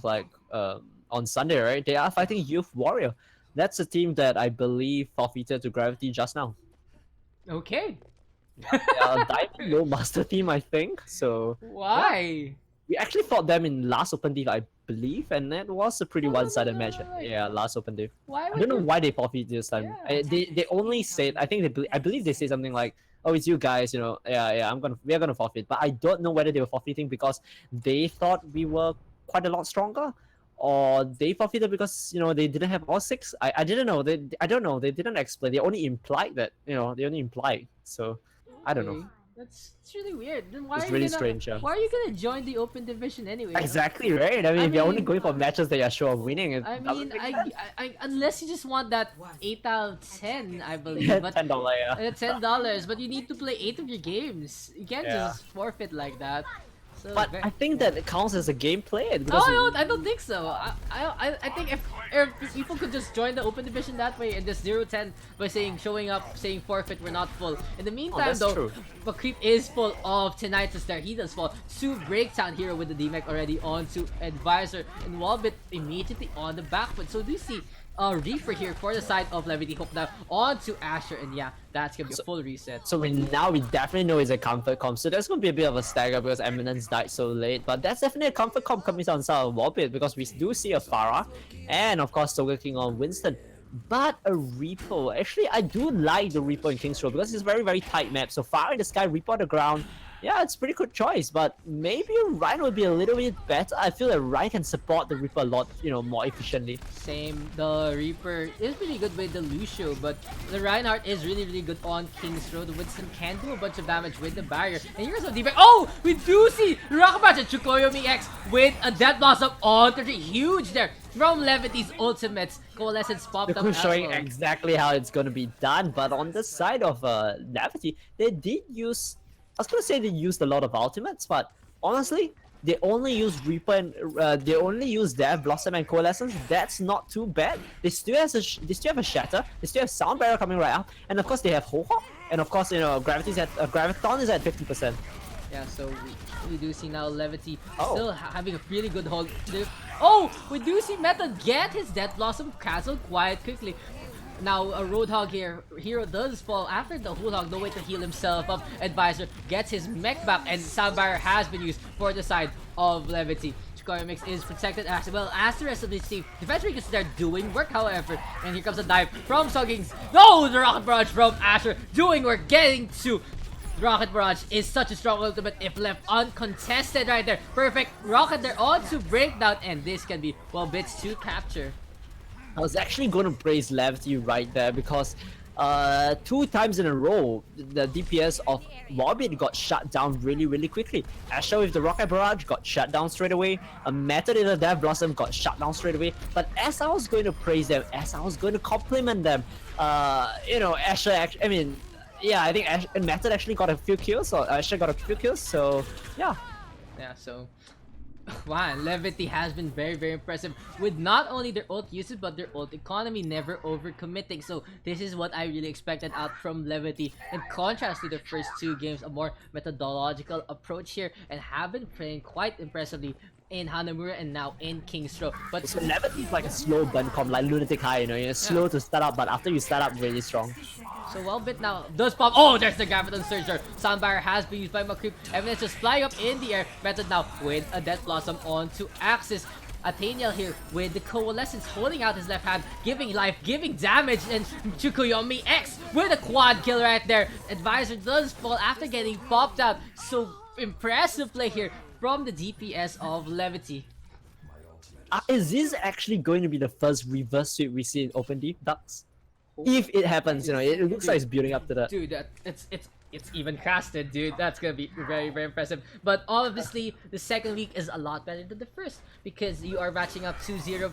Speaker 2: on Sunday, right? They are fighting Youth Warrior. That's a team that I believe forfeited to Gravity just now.
Speaker 1: Okay.
Speaker 2: Diving Low Master team, I think. So
Speaker 1: why?
Speaker 2: Yeah. We actually fought them in last Open Div, I believe, and that was a pretty one-sided match. Yeah, last Open Div. I don't know why they forfeited this time. Yeah. They only said, I believe they said something like, "Oh, it's you guys, we are gonna forfeit." But I don't know whether they were forfeiting because they thought we were quite a lot stronger, or they forfeited because they didn't have all 6. I didn't know. I don't know. They didn't explain. They only implied that they only implied. So I don't know.
Speaker 1: It's really weird. Then why
Speaker 2: It's
Speaker 1: are you
Speaker 2: really
Speaker 1: gonna
Speaker 2: strange, yeah.
Speaker 1: why are you gonna join the open division anyway?
Speaker 2: Exactly right. I mean, if you're only
Speaker 1: mean-
Speaker 2: going for matches that you're sure of winning, it
Speaker 1: I
Speaker 2: doesn't
Speaker 1: mean,
Speaker 2: make
Speaker 1: I,
Speaker 2: sense.
Speaker 1: unless you just want that 8 out of 10, I believe,
Speaker 2: Yeah,
Speaker 1: but
Speaker 2: $10, yeah.
Speaker 1: $10. But you need to play 8 of your games. You can't
Speaker 2: Yeah.
Speaker 1: just forfeit like that. So
Speaker 2: But I think that it counts as a game played because
Speaker 1: Oh, I don't think so. I think if people could just join the open division that way and just 0-10 by showing up, saying forfeit, we're not full. In the meantime,
Speaker 2: that's
Speaker 1: though,
Speaker 2: true.
Speaker 1: Creep is full of Tinnitus there. He does fall. Sue Breakdown Hero with the DMAC already on to Advisor, and Walbyt immediately on the back foot. So do you see Reaper here for the side of Levity hook now onto Asher, and yeah, that's gonna be a full reset.
Speaker 2: So now we definitely know it's a comfort comp. So there's gonna be a bit of a stagger because Eminence died so late. But that's definitely a comfort comp coming on side of Walbyt because we do see a Pharah and of course Soga King on Winston. But a Reaper. Actually, I do like the Reaper in King's Row because it's very tight map. So Pharah in the sky, Reaper on the ground. Yeah, it's pretty good choice, but maybe Ryan would be a little bit better. I feel that Ryan can support the Reaper a lot, more efficiently.
Speaker 1: Same, the Reaper is really good with the Lucio, but the Reinhardt is really good on King's Road. The Winston can do a bunch of damage with the barrier. And here's some defense. Oh, we do see Rockmatch and Chukoyomi X with a Death Blossom on 30. Huge there from Levity's ultimates. Coalescence popped up as
Speaker 2: Showing
Speaker 1: well.
Speaker 2: exactly how it's going to be done, but on the side of Levity, they did use... I was gonna say they used a lot of ultimates, but honestly, they only use Reaper and they only use Death Blossom and Coalescence. That's not too bad. They still have a Shatter. They still have Sound Barrier coming right up, and of course they have Ho-Hawk, and of course Graviton is at 50%.
Speaker 1: Yeah, so we do see now Levity
Speaker 2: Oh.
Speaker 1: still having a really good hold. Oh, we do see Method get his Death Blossom cancelled quite quickly. Now a Roadhog hero does fall after the Roadhog, no way to heal himself up. Advisor gets his mech back, and Sound Barrier has been used for the side of Levity. Chikara Mix is protected as well as the rest of this team. Defense Rick is there doing work, however, and here comes a dive from Soggings. No, the Rocket Barrage from Asher doing work, getting to Rocket Barrage is such a strong ultimate if left uncontested right there. Perfect rocket there on to Breakdown, and this can be Walbyt's to capture.
Speaker 2: I was actually going to praise Levity right there because 2 times in a row, the DPS of Walbyt got shut down really quickly. Asher with the Rocket Barrage got shut down straight away. A Method in the Death Blossom got shut down straight away. But as I was going to praise them, as I was going to compliment them, Asher actually, I think Method actually got a few kills, or Asher got a few kills, so yeah.
Speaker 1: Yeah, so wow, Levity has been very impressive with not only their ult usage but their ult economy, never overcommitting. So this is what I really expected out from Levity. In contrast to the first 2 games, a more methodological approach here, and have been playing quite impressively in Hanamura and now in King's Row. But
Speaker 2: So Levity is like a slow burn comp, like Lunatic High, you're slow to start up, but after you start up, really strong.
Speaker 1: So Walbyt now does pop. Oh, there's the Graviton Surger. Sound Barrier has been used by McCreep. Evidence just flying up in the air. Method now with a Death Blossom onto Axis. Atheniel here with the Coalescence holding out his left hand, giving life, giving damage, and Chukoyomi X with a quad kill right there. Advisor does fall after getting popped out. So impressive play here from the DPS of Levity.
Speaker 2: Is this actually going to be the first reverse sweep we see in Open Deep, Daks? If it happens, it looks like it's building up to that.
Speaker 1: Dude, it's even casted, dude. That's gonna be very impressive. But obviously, the second week is a lot better than the first because you are matching up 2-0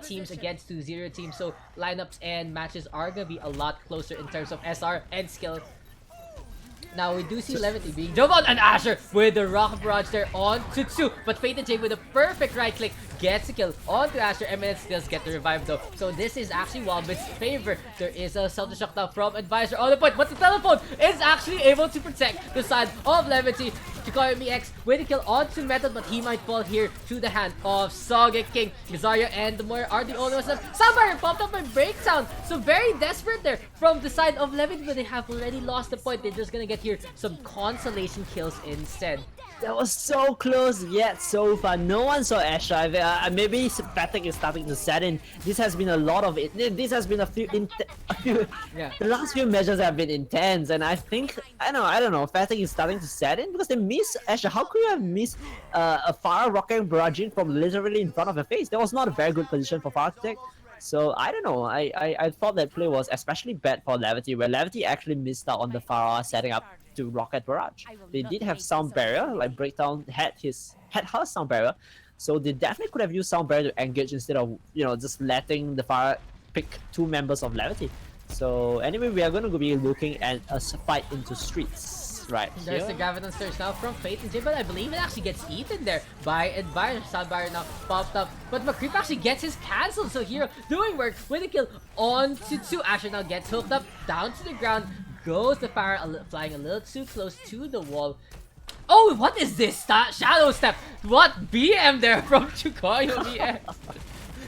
Speaker 1: teams against 2-0 teams. So lineups and matches are gonna be a lot closer in terms of SR and skill. Now we do see Levity being jumped on, and Asher with the Rocket Barrage there on Tutsu, but Fate and Jake with a perfect right click gets a kill onto Asher. Eminence does get the revive though, so this is actually Walbyt's favor. There is a self-destruct now from Advisor on the point, but the telephone is actually able to protect the side of Levity. Chikoyomi X with a kill onto Method, but he might fall here to the hand of Soga King. Zarya and the Moira are the only ones left. Sound Barrier popped up by Breakdown, so very desperate there from the side of Levity, but they have already lost the point. They're just gonna get here some consolation kills instead.
Speaker 2: That was so close yet so far. No one saw Asher. Maybe fatigue is starting to set in. This has been a lot of it. This has been a few.
Speaker 1: Yeah.
Speaker 2: The last few measures have been intense, and I think I don't know. Fatigue is starting to set in because they miss Asher. How could you have missed a Pharah rocket barraging from literally in front of your face? That was not a very good position for Pharah to take. So I don't know. I thought that play was especially bad for Levity, where Levity actually missed out on the Pharah setting up to Rocket Barrage. They did have sound barrier, like Breakdown had her sound barrier, so they definitely could have used sound barrier to engage instead of just letting the Pharah pick two members of Levity. So anyway, we are going to be looking at a fight into streets right
Speaker 1: There's
Speaker 2: here.
Speaker 1: the Graviton Surge now from Fate and Jay, but I believe it actually gets eaten there by Advisor. Soundbar now popped up, but McCreep actually gets his cancelled, so Hero doing work with a kill on to 2. Asher now gets hooked up, down to the ground, goes the fire, flying a little too close to the wall. Oh, what is this? Shadow Step! What BM there from Chukoyo BM?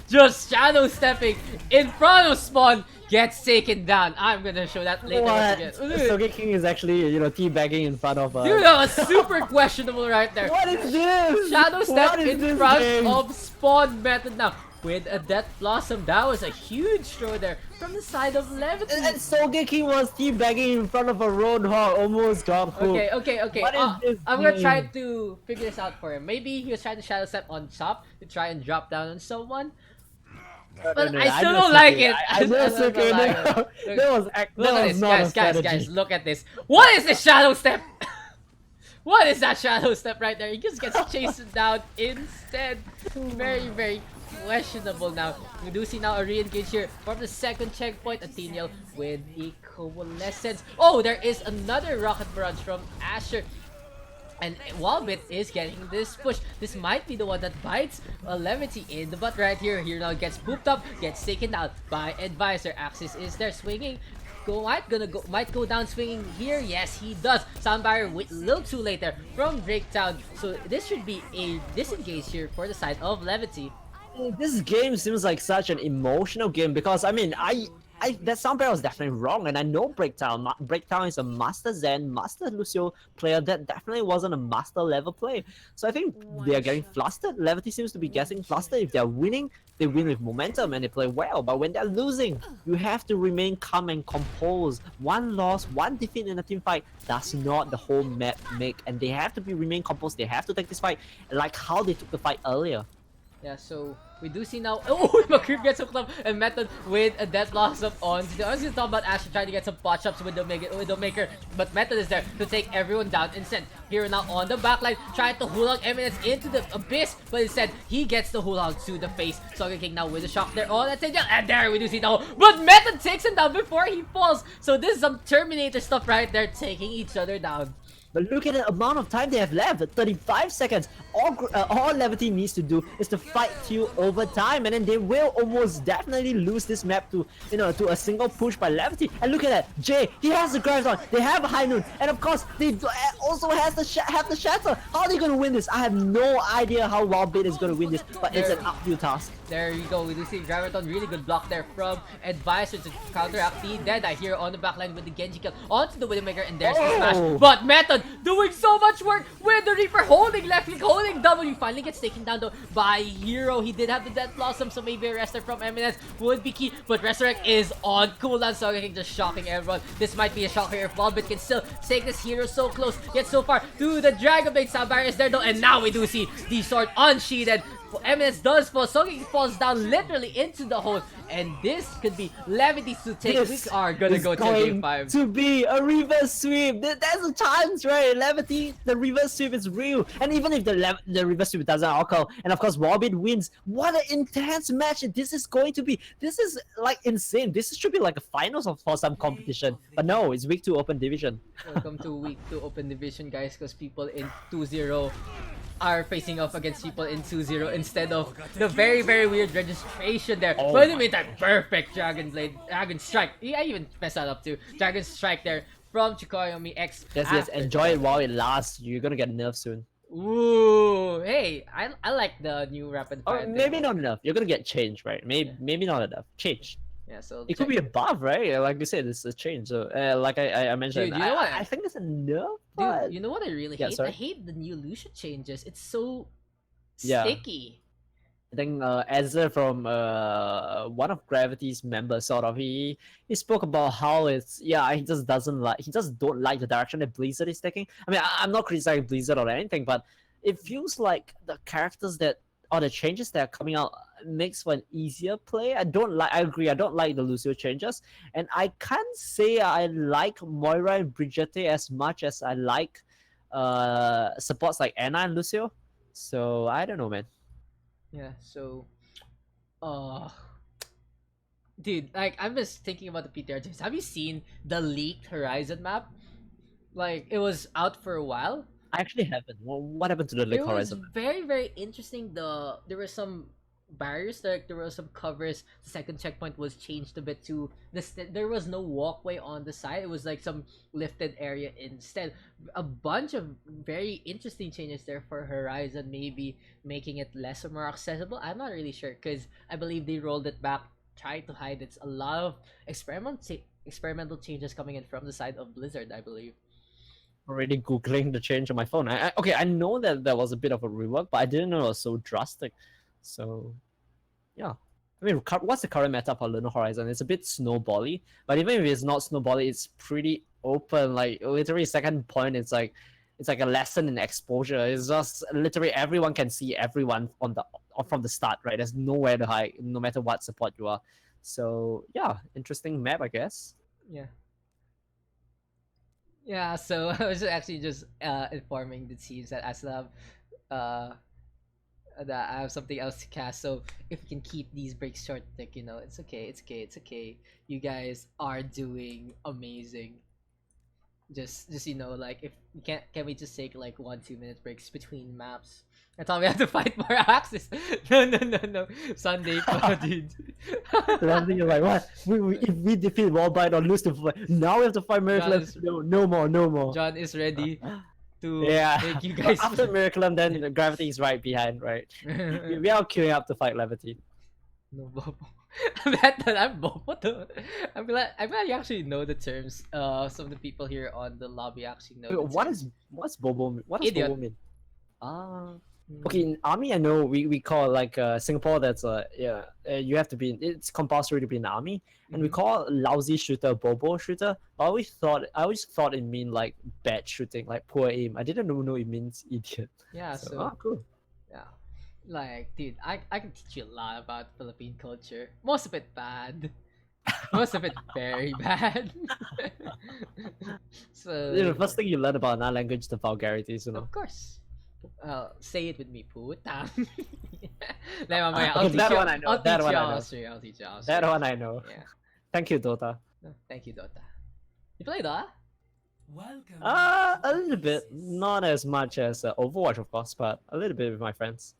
Speaker 1: Just shadow stepping in front of Spawn, gets taken down. I'm gonna show that later.
Speaker 2: What?
Speaker 1: Again.
Speaker 2: Sogeking is actually, teabagging in front of
Speaker 1: Dude, that was super questionable right there.
Speaker 2: What is this?
Speaker 1: Shadow step
Speaker 2: What is
Speaker 1: in
Speaker 2: this
Speaker 1: front
Speaker 2: game?
Speaker 1: of Spawn method now. With a Death Blossom, that was a huge throw there from the side of Levity.
Speaker 2: And Sogeking was teabagging in front of a Roadhog, almost got hooked.
Speaker 1: Okay.
Speaker 2: What is this
Speaker 1: I'm gonna try
Speaker 2: game?
Speaker 1: to figure this out for him. Maybe he was trying to shadow step on top to try and drop down on someone. But I still don't like it.
Speaker 2: I know
Speaker 1: still don't
Speaker 2: Sogeking.
Speaker 1: like it. Look at this, guys, look at this. What is the shadow step? What is that shadow step right there? He just gets chased down instead. Very questionable now. We do see now a re-engage here from the second checkpoint. Atheniel with the coalescence. Oh, there is another rocket barrage from Asher. And Walbyt is getting this push. This might be the one that bites Levity in the butt right here. Here now gets pooped up, gets taken out by Advisor. Axis is there swinging. Might go down swinging here. Yes, he does. Soundbar a little too late there from Breakdown. So this should be a disengage here for the side of Levity.
Speaker 2: This game seems like such an emotional game because I mean that sound barrier was definitely wrong, and I know Breakdown is a Master Zen, Master Lucio player that definitely wasn't a Master level play. So I think they are getting flustered. Levity seems to be getting flustered. If they are winning, they win with momentum and they play well. But when they're losing, you have to remain calm and composed. One loss, one defeat in a team fight does not the whole map make, and they have to remain composed. They have to take this fight like how they took the fight earlier.
Speaker 1: Yeah, so we do see now. Oh, McCreep gets hooked up and Method with a Death Blossom on. I was going to talk about Asher trying to get some pot shots with Widowmaker, but Method is there to take everyone down instead. Hero now on the backline, trying to Hulog Eminence into the abyss, but instead he gets the Hulog to the face. Sogeking now with a shock there on Atheniel, and there we do see now. But Method takes him down before he falls. So this is some Terminator stuff right there, taking each other down.
Speaker 2: But look at the amount of time they have left, 35 seconds. All Levity needs to do is to fight till overtime, and then they will almost definitely lose this map to to a single push by Levity. And look at that, Jay, he has the Graviton, they have a High Noon, and of course they also have the Shatter. How are they gonna win this? I have no idea how Walbyt is gonna win this, but it's an uphill task.
Speaker 1: There you go. We do see Graviton, really good block there from Advisor to counteract the Deadeye here on the backline with the Genji kill onto the Widowmaker, and there's the smash. But Method doing so much work with the Reaper, holding left click, holding W. Finally gets taken down though by Hero. He did have the Death Blossom, so maybe a Rester from Eminence would be key. But Resurrect is on cooldown, so I think just shocking everyone. This might be a shocker if Walbyt can still take this Hero so close, yet so far to the Dragon Blade. Soundbar is there though, and now we do see the sword unsheathed. Eminence does fall. Sogeking falls down literally into the hole, and this could be Levity to take. We are gonna go to game 5.
Speaker 2: To be a reverse sweep. There's a chance, right? Levity, the reverse sweep is real, and even if the reverse sweep doesn't occur, and of course Walbyt wins, what an intense match this is going to be. This is like insane. This should be like a finals for some competition, but no, it's week 2 open division.
Speaker 1: Welcome to week 2 open division, guys, because people in 2-0 are facing off against people in 2-0 instead of the very weird registration there. But in the meantime, perfect Dragon Strike. I even messed that up too. Dragon Strike there from Chikoyomi X.
Speaker 2: Yes, enjoy it while it lasts. You're gonna get nerfed soon.
Speaker 1: Ooh, hey, I like the new rapid fire.
Speaker 2: Or maybe not enough. You're gonna get change, right? Maybe not enough. Change.
Speaker 1: Yeah, so
Speaker 2: it could be a buff, right? Like you said, it's a change. So, like I mentioned,
Speaker 1: dude, you know what?
Speaker 2: I think it's enough.
Speaker 1: Dude, you know what I really hate?
Speaker 2: Sorry?
Speaker 1: I hate the new Lucia changes. It's so
Speaker 2: Yeah.
Speaker 1: sticky.
Speaker 2: I think Ezra from one of Gravity's members, sort of, he spoke about how he just don't like the direction that Blizzard is taking. I mean, I'm not criticizing Blizzard or anything, but it feels like the characters that or the changes that are coming out makes for an easier play. I don't like. I agree. I don't like the Lucio changes, and I can't say I like Moira and Brigitte as much as I like supports like Anna and Lucio. So I don't know, man.
Speaker 1: Yeah. So, uh, dude, like I'm just thinking about the PTR changes. Have you seen the leaked Horizon map? Like it was out for a while.
Speaker 2: I actually haven't. What happened to the
Speaker 1: It
Speaker 2: Lake
Speaker 1: was
Speaker 2: Horizon?
Speaker 1: very interesting. There were some barriers, like there were some covers. The second checkpoint was changed a bit to there was no walkway on the side. It was like some lifted area instead. A bunch of very interesting changes there for Horizon, maybe making it less or more accessible. I'm not really sure because I believe they rolled it back, tried to hide it. A lot of experimental changes coming in from the side of Blizzard, I believe.
Speaker 2: Already googling the change on my phone. Okay, I know that there was a bit of a rework, but I didn't know it was so drastic. So yeah, I mean, what's the current meta for Lunar Horizon? It's a bit snowbally, but even if it's not snowbally, it's pretty open. Like literally, second point, it's like a lesson in exposure. It's just literally everyone can see everyone on the from the start, right? There's nowhere to hide, no matter what support you are. So yeah, interesting map, I guess.
Speaker 1: Yeah. Yeah, so I was actually just informing the teams that I still have uh that I have something else to cast. So if we can keep these breaks short, like it's okay, it's okay, it's okay. You guys are doing amazing. Just like if we can we just take like 1-2 minute breaks between maps? I thought we have to fight more axes. No. Sunday pa, dude.
Speaker 2: And I'm thinking like, what? If we defeat Walbyt or lose to fight, now we have to fight Miracle.
Speaker 1: is-
Speaker 2: No, no more, no more.
Speaker 1: John is ready to
Speaker 2: Yeah.
Speaker 1: make you guys
Speaker 2: After Miraculum, then the Gravity is right behind, right? We are queuing up to fight Levity.
Speaker 1: No, Bobo. I'm glad that I'm Bobo though. I'm glad you actually know the terms. Some of the people here on the lobby actually know.
Speaker 2: Wait,
Speaker 1: The
Speaker 2: what
Speaker 1: terms.
Speaker 2: is what's Bobo? What does
Speaker 1: Idiot.
Speaker 2: Bobo mean? Ah.
Speaker 1: Mm.
Speaker 2: Okay, in army, I know we call like Singapore. That's you have to be. It's compulsory to be in the army, and we
Speaker 1: Mhm.
Speaker 2: call lousy shooter Bobo shooter. I always thought it mean like bad shooting, like poor aim. I didn't know it means idiot.
Speaker 1: Yeah.
Speaker 2: So,
Speaker 1: So
Speaker 2: cool.
Speaker 1: yeah, like dude, I can teach you a lot about Philippine culture. Most of it bad. Most of it very bad.
Speaker 2: The
Speaker 1: So
Speaker 2: first thing you learn about another language is the vulgarities, you know.
Speaker 1: of course. Say it with me, puta. Like, mamaya,
Speaker 2: Okay, that one I know,
Speaker 1: I'll
Speaker 2: that
Speaker 1: teach
Speaker 2: one
Speaker 1: you
Speaker 2: I know.
Speaker 1: Austrian. I'll teach you
Speaker 2: That
Speaker 1: Austrian.
Speaker 2: one I know.
Speaker 1: Yeah.
Speaker 2: Thank you, Dota.
Speaker 1: No, thank you, Dota. You play Dota?
Speaker 3: Welcome.
Speaker 2: A little bit, not as much as Overwatch, of course, but a little bit with my friends.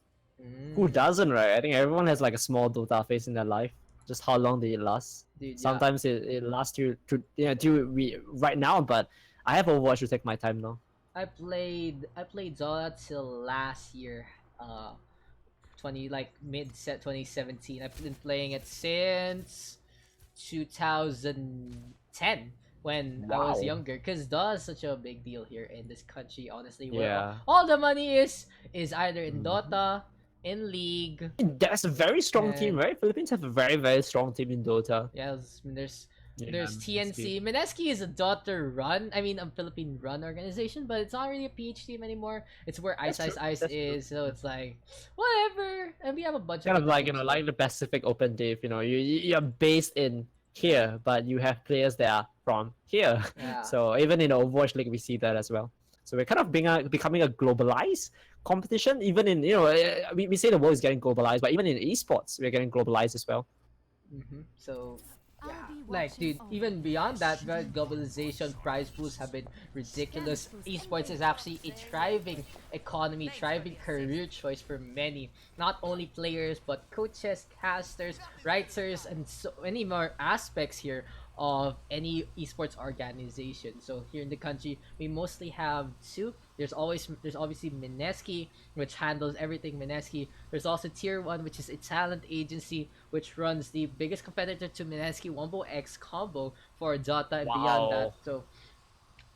Speaker 2: Who
Speaker 1: Mm,
Speaker 2: doesn't, right? I think everyone has like a small Dota phase in their life. Just how long did it last?
Speaker 1: dude, yeah.
Speaker 2: Sometimes it lasts you to we right now, but I have Overwatch to take my time now.
Speaker 1: I played Dota till last year. 20 like mid set 2017. I've been playing it since 2010 when I was
Speaker 2: Wow.
Speaker 1: younger, because Dota is such a big deal here in this country, honestly, where
Speaker 2: Yeah.
Speaker 1: all the money is either in
Speaker 2: Mhm.
Speaker 1: Dota, in League.
Speaker 2: That's a very strong team,
Speaker 1: And-
Speaker 2: right? Philippines have a very strong team in Dota.
Speaker 1: Yeah, there's there's
Speaker 2: Yeah,
Speaker 1: TNC. Mineski is a Dota run. I mean, a Philippine run organization, but it's not really a PH team anymore. It's where Ice
Speaker 2: That's
Speaker 1: Ice
Speaker 2: true,
Speaker 1: Ice
Speaker 2: that's true.
Speaker 1: is. So it's like whatever. And we have a bunch
Speaker 2: Kind of
Speaker 1: other
Speaker 2: like
Speaker 1: teams
Speaker 2: like the Pacific Open Div. You're based in here, but you have players that are from here.
Speaker 1: Yeah.
Speaker 2: So even in the Overwatch League, we see that as well. So we're kind of becoming a globalized competition. Even in we say the world is getting globalized, but even in esports, we're getting globalized as well.
Speaker 1: So
Speaker 3: I'll
Speaker 1: yeah,
Speaker 3: be
Speaker 1: like
Speaker 3: watching
Speaker 1: dude,
Speaker 3: over
Speaker 1: even
Speaker 3: you.
Speaker 1: beyond that, right, globalization, prize pools have been ridiculous. Esports is actually a thriving economy, thriving career choice for many, not only players but coaches, casters, writers, and so many more aspects here of any esports organization. So here in the country, we mostly have two. There's obviously Mineski, which handles everything Mineski. There's also Tier 1, which is a talent agency which runs the biggest competitor to Mineski, Wombo X Combo for Dota and beyond that.
Speaker 2: Wow.
Speaker 1: So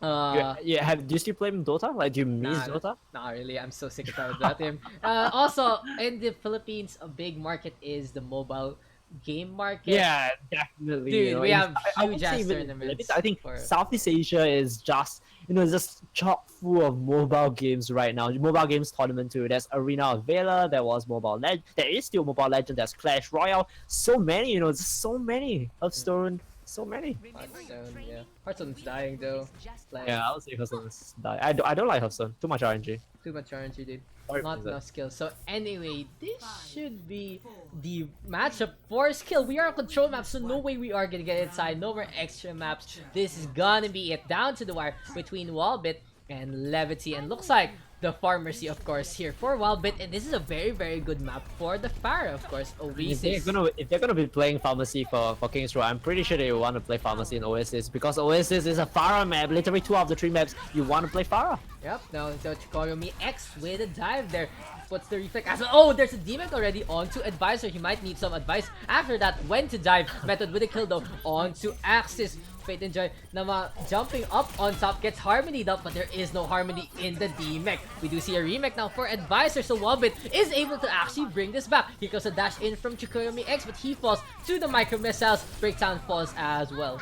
Speaker 2: Do you still play Dota? Like, do you miss
Speaker 1: Nah,
Speaker 2: Dota?
Speaker 1: not really. I'm so sick and tired of that team. Also, in the Philippines, a big market is the mobile game market.
Speaker 2: Yeah, definitely.
Speaker 1: Dude,
Speaker 2: You know,
Speaker 1: we have
Speaker 2: I
Speaker 1: huge
Speaker 2: would say
Speaker 1: ass
Speaker 2: even
Speaker 1: tournaments.
Speaker 2: I think
Speaker 1: For...
Speaker 2: Southeast Asia is just just chock full of mobile games right now. Mobile games tournament too. There's Arena of Valor. There was Mobile Legend. There is still Mobile Legend. There's Clash Royale. So many. Just so many. Hearthstone. So many.
Speaker 1: Hearthstone, yeah. Hearthstone's dying though. Like
Speaker 2: Yeah, I would say Hearthstone's die. I don't like Hearthstone. Too much RNG.
Speaker 1: too much RNG, dude.
Speaker 2: Sorry,
Speaker 1: Not
Speaker 2: Princess.
Speaker 1: enough skill. So anyway, this should be the matchup for skill. We are on control map, so no way we are gonna get inside. No more extra maps. This is gonna be it down to the wire between Walbyt and Levity. And looks like the Pharmacy, of course, here for Walbyt. And this is a very, very good map for the Pharah, of course.
Speaker 2: If they're
Speaker 1: Oasis.
Speaker 2: gonna be playing Pharmacy for King's Row, I'm pretty sure they want to play Pharmacy in Oasis because Oasis is a Pharah map. Literally 2 out of the 3 maps you want to play Pharah.
Speaker 1: Yep, now the Chikoyomi X with a dive there. What's the reflect as well? Oh, there's a demon already onto Advisor. He might need some advice. After that, when to dive. Method with a kill though onto Axis. Fate and Joy Nama jumping up on top gets harmonied up, but there is no harmony in the D-Mech. We do see a remake now for Advisor, so Walbyt is able to actually bring this back. Here comes a dash in from Chikoyomi X, but he falls to the micro missiles. Breakdown falls as well.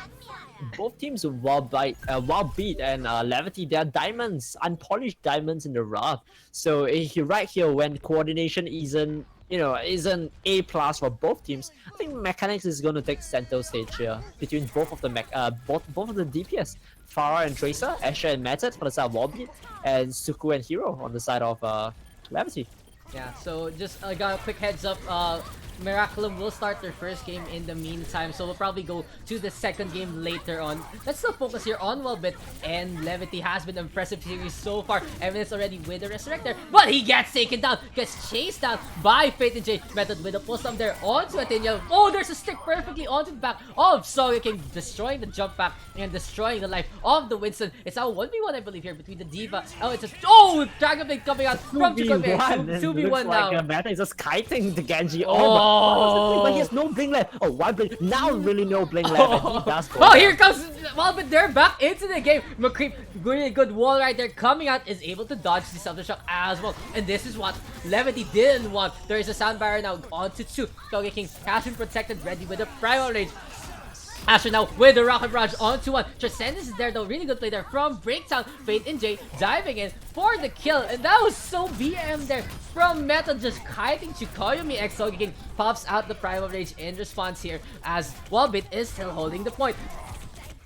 Speaker 2: Both teams, Walbyt and Levity, they are diamonds, unpolished diamonds in the rough. So right here, when coordination isn't A plus for both teams, I think mechanics is going to take center stage here between both of the both of the DPS, Pharah and Tracer, Asher and Method for the side of Walbyt, and Suku and Hero on the side of Levity.
Speaker 1: Yeah, so just got a quick heads up. Miraculum will start their first game in the meantime, so we'll probably go to the second game later on. Let's still focus here on Walbyt, and Levity has been an impressive series so far. Evidence already with the Resurrector, but he gets taken down, gets chased down by Fate and J. Method with a pull slam there onto Atheniel. Oh, there's a stick perfectly onto the back of Sogeking, destroying the jump back and destroying the life of the Winston. It's now 1v1, I believe, here between the Diva. Oh, it's a Dragon Blade coming out from Chikoyomi. 2v1 now.
Speaker 2: Like Meta is just kiting the Genji. But he has no bling left. Oh, why bling? Now really no bling left. And he does go down.
Speaker 1: Here comes Walbyt. They're back into the game. McCreep, really good wall right there. Coming out is able to dodge the Self Destruct as well. And this is what Levity didn't want. There is a sound barrier now onto 2. Sogeking has been protected, ready with a Primal Rage. Asher now with the Rocket Barrage onto 1. Transcendence is there though. Really good play there from Breakdown. Fate and Jay diving in for the kill. And that was so BM there from Meta, just kiting Chikoyomi X. Sogeking pops out the Primal Rage in response here as Walbyt is still holding the point.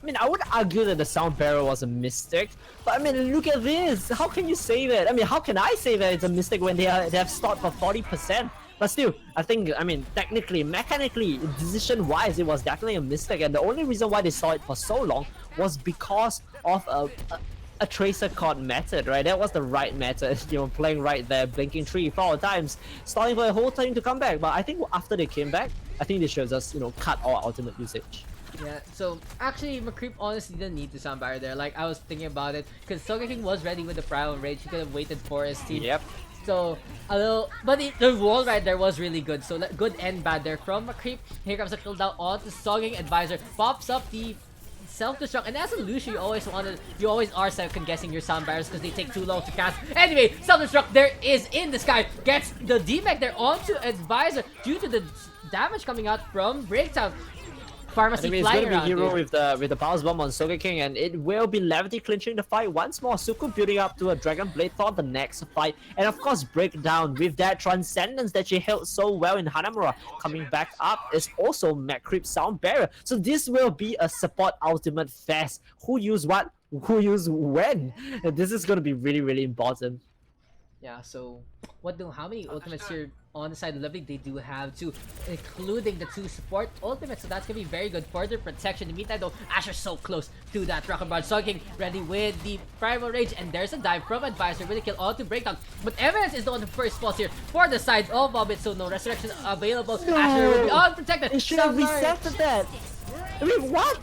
Speaker 2: I mean, I would argue that the sound barrier was a mistake, but I mean, look at this. How can you say that? I mean, how can I say that it's a mistake when they have stopped for 40%? But still, I think, I mean, technically, mechanically, decision-wise, it was definitely a mistake. And the only reason why they saw it for so long was because of a Tracer called method, right? That was the right method, playing right there, blinking 3-4 times, stalling for the whole team to come back. But I think after they came back, I think they should just, cut all ultimate usage.
Speaker 1: Yeah, so actually McCreep honestly didn't need the sound barrier there. Like, I was thinking about it, because Sogeking was ready with the Primal Rage. He could have waited for his team.
Speaker 2: Yep.
Speaker 1: So, a little, but the wall right there was really good. So, good and bad there from McCreep. Here comes a kill down onto Sogeking. Advisor pops up the self-destruct, and as a Lucio, you always are second guessing your sound barriers because they take too long to cast. Anyway, self-destruct there is in the sky, gets the D-Mech there onto Advisor due to the damage coming out from Breakdown. Pharmacy
Speaker 2: It's
Speaker 1: flying
Speaker 2: going to be
Speaker 1: around,
Speaker 2: Hero
Speaker 1: dude.
Speaker 2: with the Pulse Bomb on Sogeking, and it will be Levity clinching the fight once more. Suku building up to a Dragon Blade for the next fight, and of course Breakdown with that Transcendence that she held so well in Hanamura coming back up is also McCreep's sound barrier. So this will be a support ultimate fest. Who use what? Who use when? And this is going to be really, really important.
Speaker 1: Yeah, so how many ultimates here on the side of Levity? They do have 2, including the 2 support ultimates, so that's gonna be very good for their protection. In the meantime though, Asher's so close to that Rocket Barrage. Sogeking ready with the Primal Rage, and there's a dive from Advisor with a kill onto Breakdown. But Evidence is the one who first falls here for the side of Walbyt, so no resurrection available.
Speaker 2: No.
Speaker 1: Asher will be unprotected.
Speaker 2: It should have
Speaker 1: Soundbar.
Speaker 2: resetted that. I mean, what?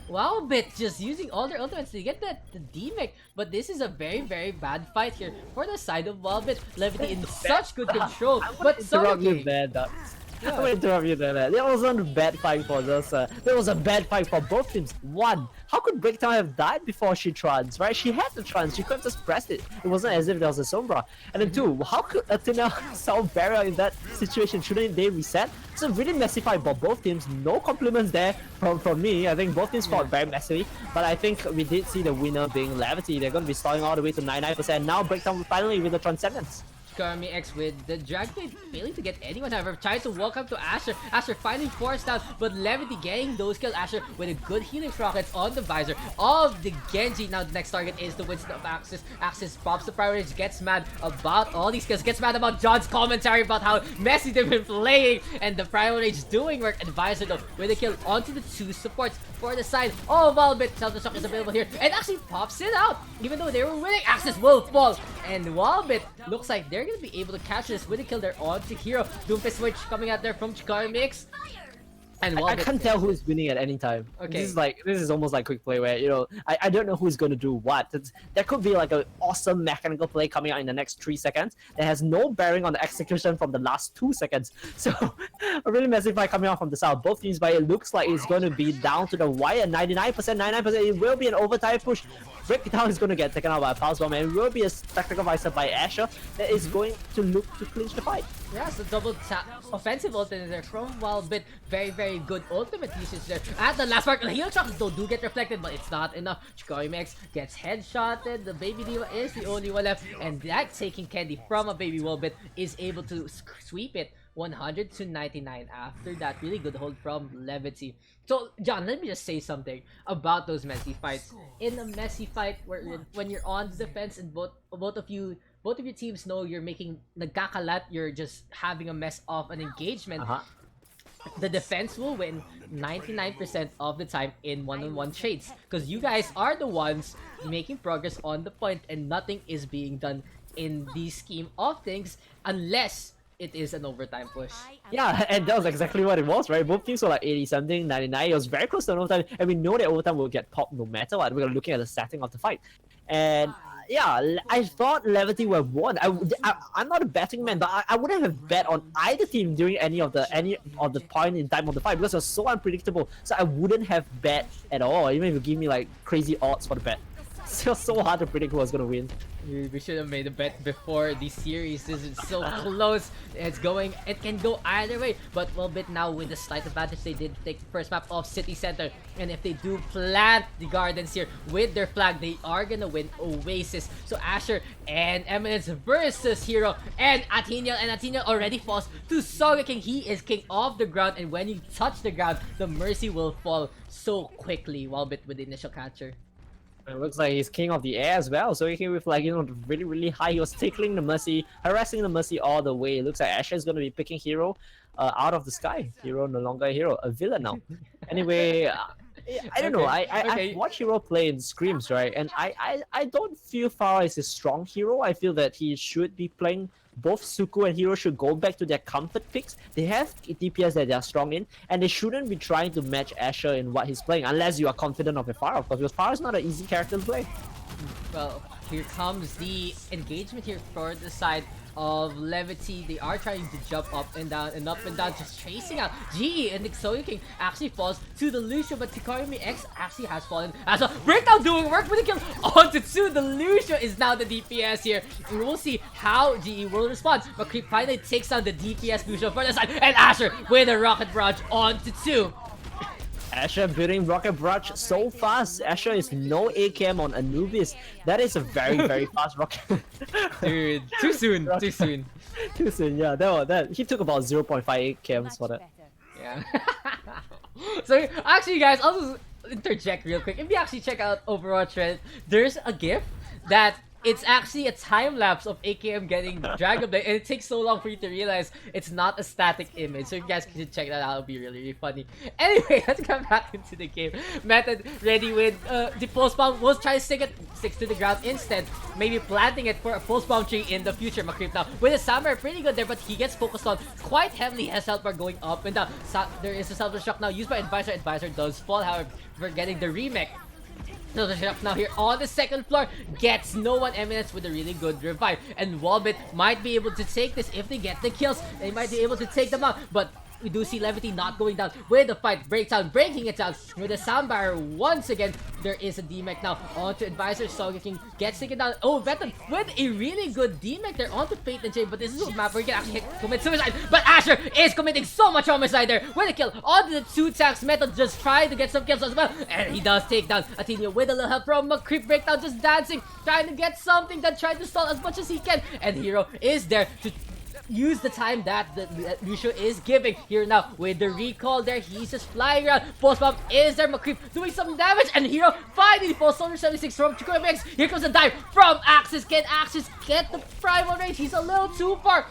Speaker 1: Walbyt just using all their ultimates to get the D-Mech, but this is a very, very bad fight here for the side of Walbyt. Levity in such good control, but
Speaker 2: Interrupt you
Speaker 1: Sogeking.
Speaker 2: there, Daks. I'm gonna interrupt you there, man. That wasn't a bad fight for us. That was a bad fight for both teams. One, how could Breakdown have died before she trans, right? She had the trans, she could have just pressed it. It wasn't as if there was a Sombra. And then two, how could Athena solve barrier in that situation? Shouldn't they reset? It's a really messy fight for both teams. No compliments there from me. I think both teams fought very messily. But I think we did see the winner being Levity. They're going to be stalling all the way to 99%. Now Breakdown finally with the Transcendence.
Speaker 1: Karmi X with the Drag Blade failing to get anyone, however, trying to walk up to Asher. Asher finally forced out, but Levity getting those kills. Asher with a good healing rockets on the visor of the Genji. Now the next target is the Winston of Axis. Axis pops the priority, gets mad about all these kills, gets mad about John's commentary about how messy they've been playing, and the priority is doing work. Advisor though with a kill onto the two supports for the side. Oh, Walbyt, self-destruct is available here, and actually pops it out. Even though they were winning, Axis will fall, and Walbyt looks like they're gonna be able to catch this with a kill. They're on to Hero. Doomfist switch coming out there from Chikari Mix. And
Speaker 2: I can't tell who's winning at any time.
Speaker 1: Okay.
Speaker 2: This is almost like quick play where, you know, I don't know who's gonna do what. There could be like an awesome mechanical play coming out in the next 3 seconds that has no bearing on the execution from the last 2 seconds. So a really massive fight coming out from the south. Both teams, but it looks like it's going to be down to the wire. 99%. It will be an overtime push. Breakdown is going to get taken out by a Pulse Bomb, and it will be a Spectacle Visor by Asher that is going to look to clinch the fight.
Speaker 1: Yeah, so double offensive ultimate there from Walbyt. Very good ultimate usage there. At the last part, the heal shots though do get reflected, but it's not enough. Chikari Mix gets headshotted. The Baby Diva is the only one left, and that taking candy from a Baby Walbyt is able to sweep it 100 to 99 after that really good hold from Levity. So John, let me just say something about those messy fights. In a messy fight when you're on the defense and both of your teams know you're making nagkakalat, you're just having a mess of an engagement. The defense will win 99% of the time in one-on-one trades, because you guys are the ones making progress on the point, and nothing is being done in the scheme of things unless it is an overtime push.
Speaker 2: Yeah, and that was exactly what it was, right? Both teams were like 80-something, 99. It was very close to an overtime, and we know that overtime will get popped no matter what. We're looking at the setting of the fight. And yeah, I thought Levity would have won. I'm not a betting man, but I wouldn't have bet on either team during any of the point in time of the fight because it was so unpredictable. So I wouldn't have bet at all, even if you give me like crazy odds for the bet. It's just so hard to predict who was gonna win.
Speaker 1: We should have made a bet before the series. This is so close. It can go either way. But Walbyt now with a slight advantage. They did take the first map of City Center. And if they do plant the gardens here with their flag, they are gonna win Oasis. So Asher and Eminence versus Hero and Atheniel. And Atheniel already falls to Sogeking. He is king of the ground. And when you touch the ground, the Mercy will fall so quickly. Walbyt with the initial catcher.
Speaker 2: It looks like he's king of the air as well, so he came with like, you know, really high. He was tickling the Mercy, harassing the Mercy all the way. It looks like Asher is going to be picking Hero out of the sky. Hero no longer a hero, a villain now. Anyway, I don't know. I've watched Hero play in scrims, right? And I don't feel Farah is a strong hero. I feel that he should be playing. Both Suku and Hero should go back to their comfort picks. They have DPS that they are strong in, and they shouldn't be trying to match Asher in what he's playing, unless you are confident of your Farah, of course, because Farah is not an easy character to play.
Speaker 1: Well, here comes the engagement here for the side of Levity. They are trying to jump up and down, just chasing out GE, and King actually falls to the Lucio, but Tikarimi X actually has fallen as well. Breakdown doing work with a kill onto 2. The Lucio is now the DPS here, and we'll see how GE will respond. But Creep finally takes down the DPS Lucio for the side, and Asher with a Rocket Barrage onto 2.
Speaker 2: Asher building Rocket Barrage so fast. Asher is no AKM on Anubis. That is a very fast rocket.
Speaker 1: Dude, too soon. Too soon.
Speaker 2: Too soon, yeah. That he took about 0.5 AKMs for that.
Speaker 1: Yeah. So actually guys, I'll just interject real quick. If you actually check out Overwatch Reddit, there's a GIF that it's actually a time lapse of AKM getting Dragon Blade, and it takes so long for you to realize it's not a static image. So if you guys can check that out, it'll be really funny. Anyway, let's come back into the game. Method ready with the pulse bomb. We'll try to stick to the ground instead, maybe planting it for a pulse bomb tree in the future. Macreep now with a Samurai pretty good there, but he gets focused on quite heavily. His health bar going up and down. There is a self-destruct now used by Advisor. Advisor does fall, however, for getting the remake. So the shot now here on the second floor gets no one. Eminence with a really good revive, and Walbyt might be able to take this if they get the kills. They might be able to take them out, but we do see Levity not going down with the fight. Breaks down, breaking it down with the sound barrier once again. There is a D-Mech now onto Advisor. Sogeking gets taken down. Oh, Veteran with a really good D-Mech there onto Fate and Jay, but this is a map where you can actually commit suicide. But Asher is committing so much homicide there with a kill onto the 2 tanks. Metal just trying to get some kills as well, and he does take down Athena with a little help from a creep breakdown, just dancing, trying to get something done, trying to stall as much as he can, and Hero is there to use the time that Lucio is giving here now with the recall there. He's just flying around. Pulse Bomb is there. McCreep doing some damage, and Hero finally falls Solar 76 from Chico MX. Here comes a dive from Axis. Can Axis get the primal range? He's a little too far.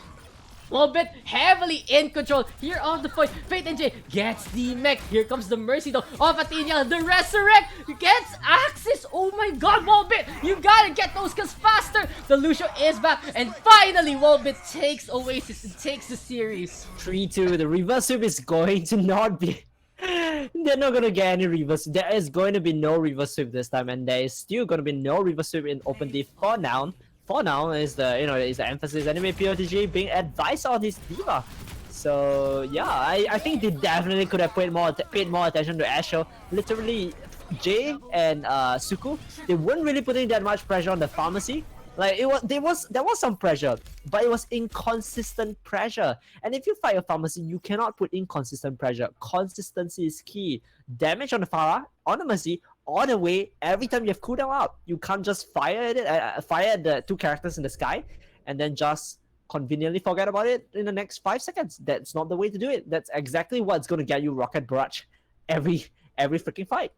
Speaker 1: Walbyt heavily in control here on the point. Fate NJ gets the mech. Here comes the Mercy though of Athena. The Resurrect gets Axis. Oh my god, Walbyt, you gotta get those kills faster. The Lucio is back, and finally Walbyt takes Oasis and takes the series.
Speaker 2: 3-2. The reverse sweep is going to not be... They're not gonna get any reverse. There is going to be no reverse sweep this time, and there is still gonna be no reverse sweep in Open Div for now. For now is the is the emphasis. Anyway, POTG being advised on his diva. So yeah, I think they definitely could have paid more attention to Asher. Literally, Jay and Suku, they weren't really putting that much pressure on the pharmacy. Like there was some pressure, but it was inconsistent pressure. And if you fight a pharmacy, you cannot put inconsistent pressure. Consistency is key. Damage on the Pharah, on the Mercy, all the way. Every time you have cooldown up, you can't just fire at it, fire at the 2 characters in the sky, and then just conveniently forget about it in the next 5 seconds. That's not the way to do it. That's exactly what's gonna get you Rocket Barrage every freaking fight.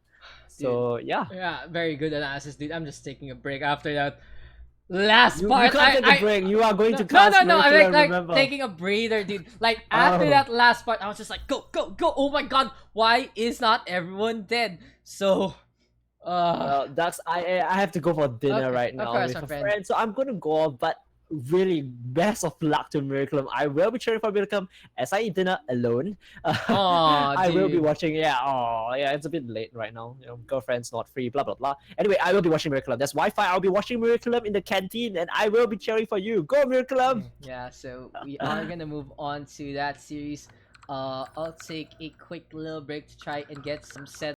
Speaker 2: So
Speaker 1: dude,
Speaker 2: yeah.
Speaker 1: Yeah, very good analysis, dude. I'm just taking a break after that. Last
Speaker 2: You
Speaker 1: part,
Speaker 2: can't take a break. You are going to
Speaker 1: no,
Speaker 2: cast
Speaker 1: no, I'm
Speaker 2: Miraculum,
Speaker 1: like
Speaker 2: remember.
Speaker 1: taking a breather, dude. Like after that last part, I was just like, go, go, go! Oh my god, why is not everyone dead? So,
Speaker 2: well, Daks, I have to go for dinner right now
Speaker 1: course,
Speaker 2: with
Speaker 1: my
Speaker 2: a
Speaker 1: friend.
Speaker 2: friend, so I'm gonna go off. But really, best of luck to Miraculum. I will be cheering for Miraculum as I eat dinner alone. I will be
Speaker 1: dude.
Speaker 2: watching. Yeah, yeah, it's a bit late right now. Girlfriend's not free. Blah blah blah. Anyway, I will be watching Miraculum. There's Wi-Fi. I'll be watching Miraculum in the canteen, and I will be cheering for you. Go Miraculum!
Speaker 1: Yeah, so we are gonna move on to that series. I'll take a quick little break to try and get some set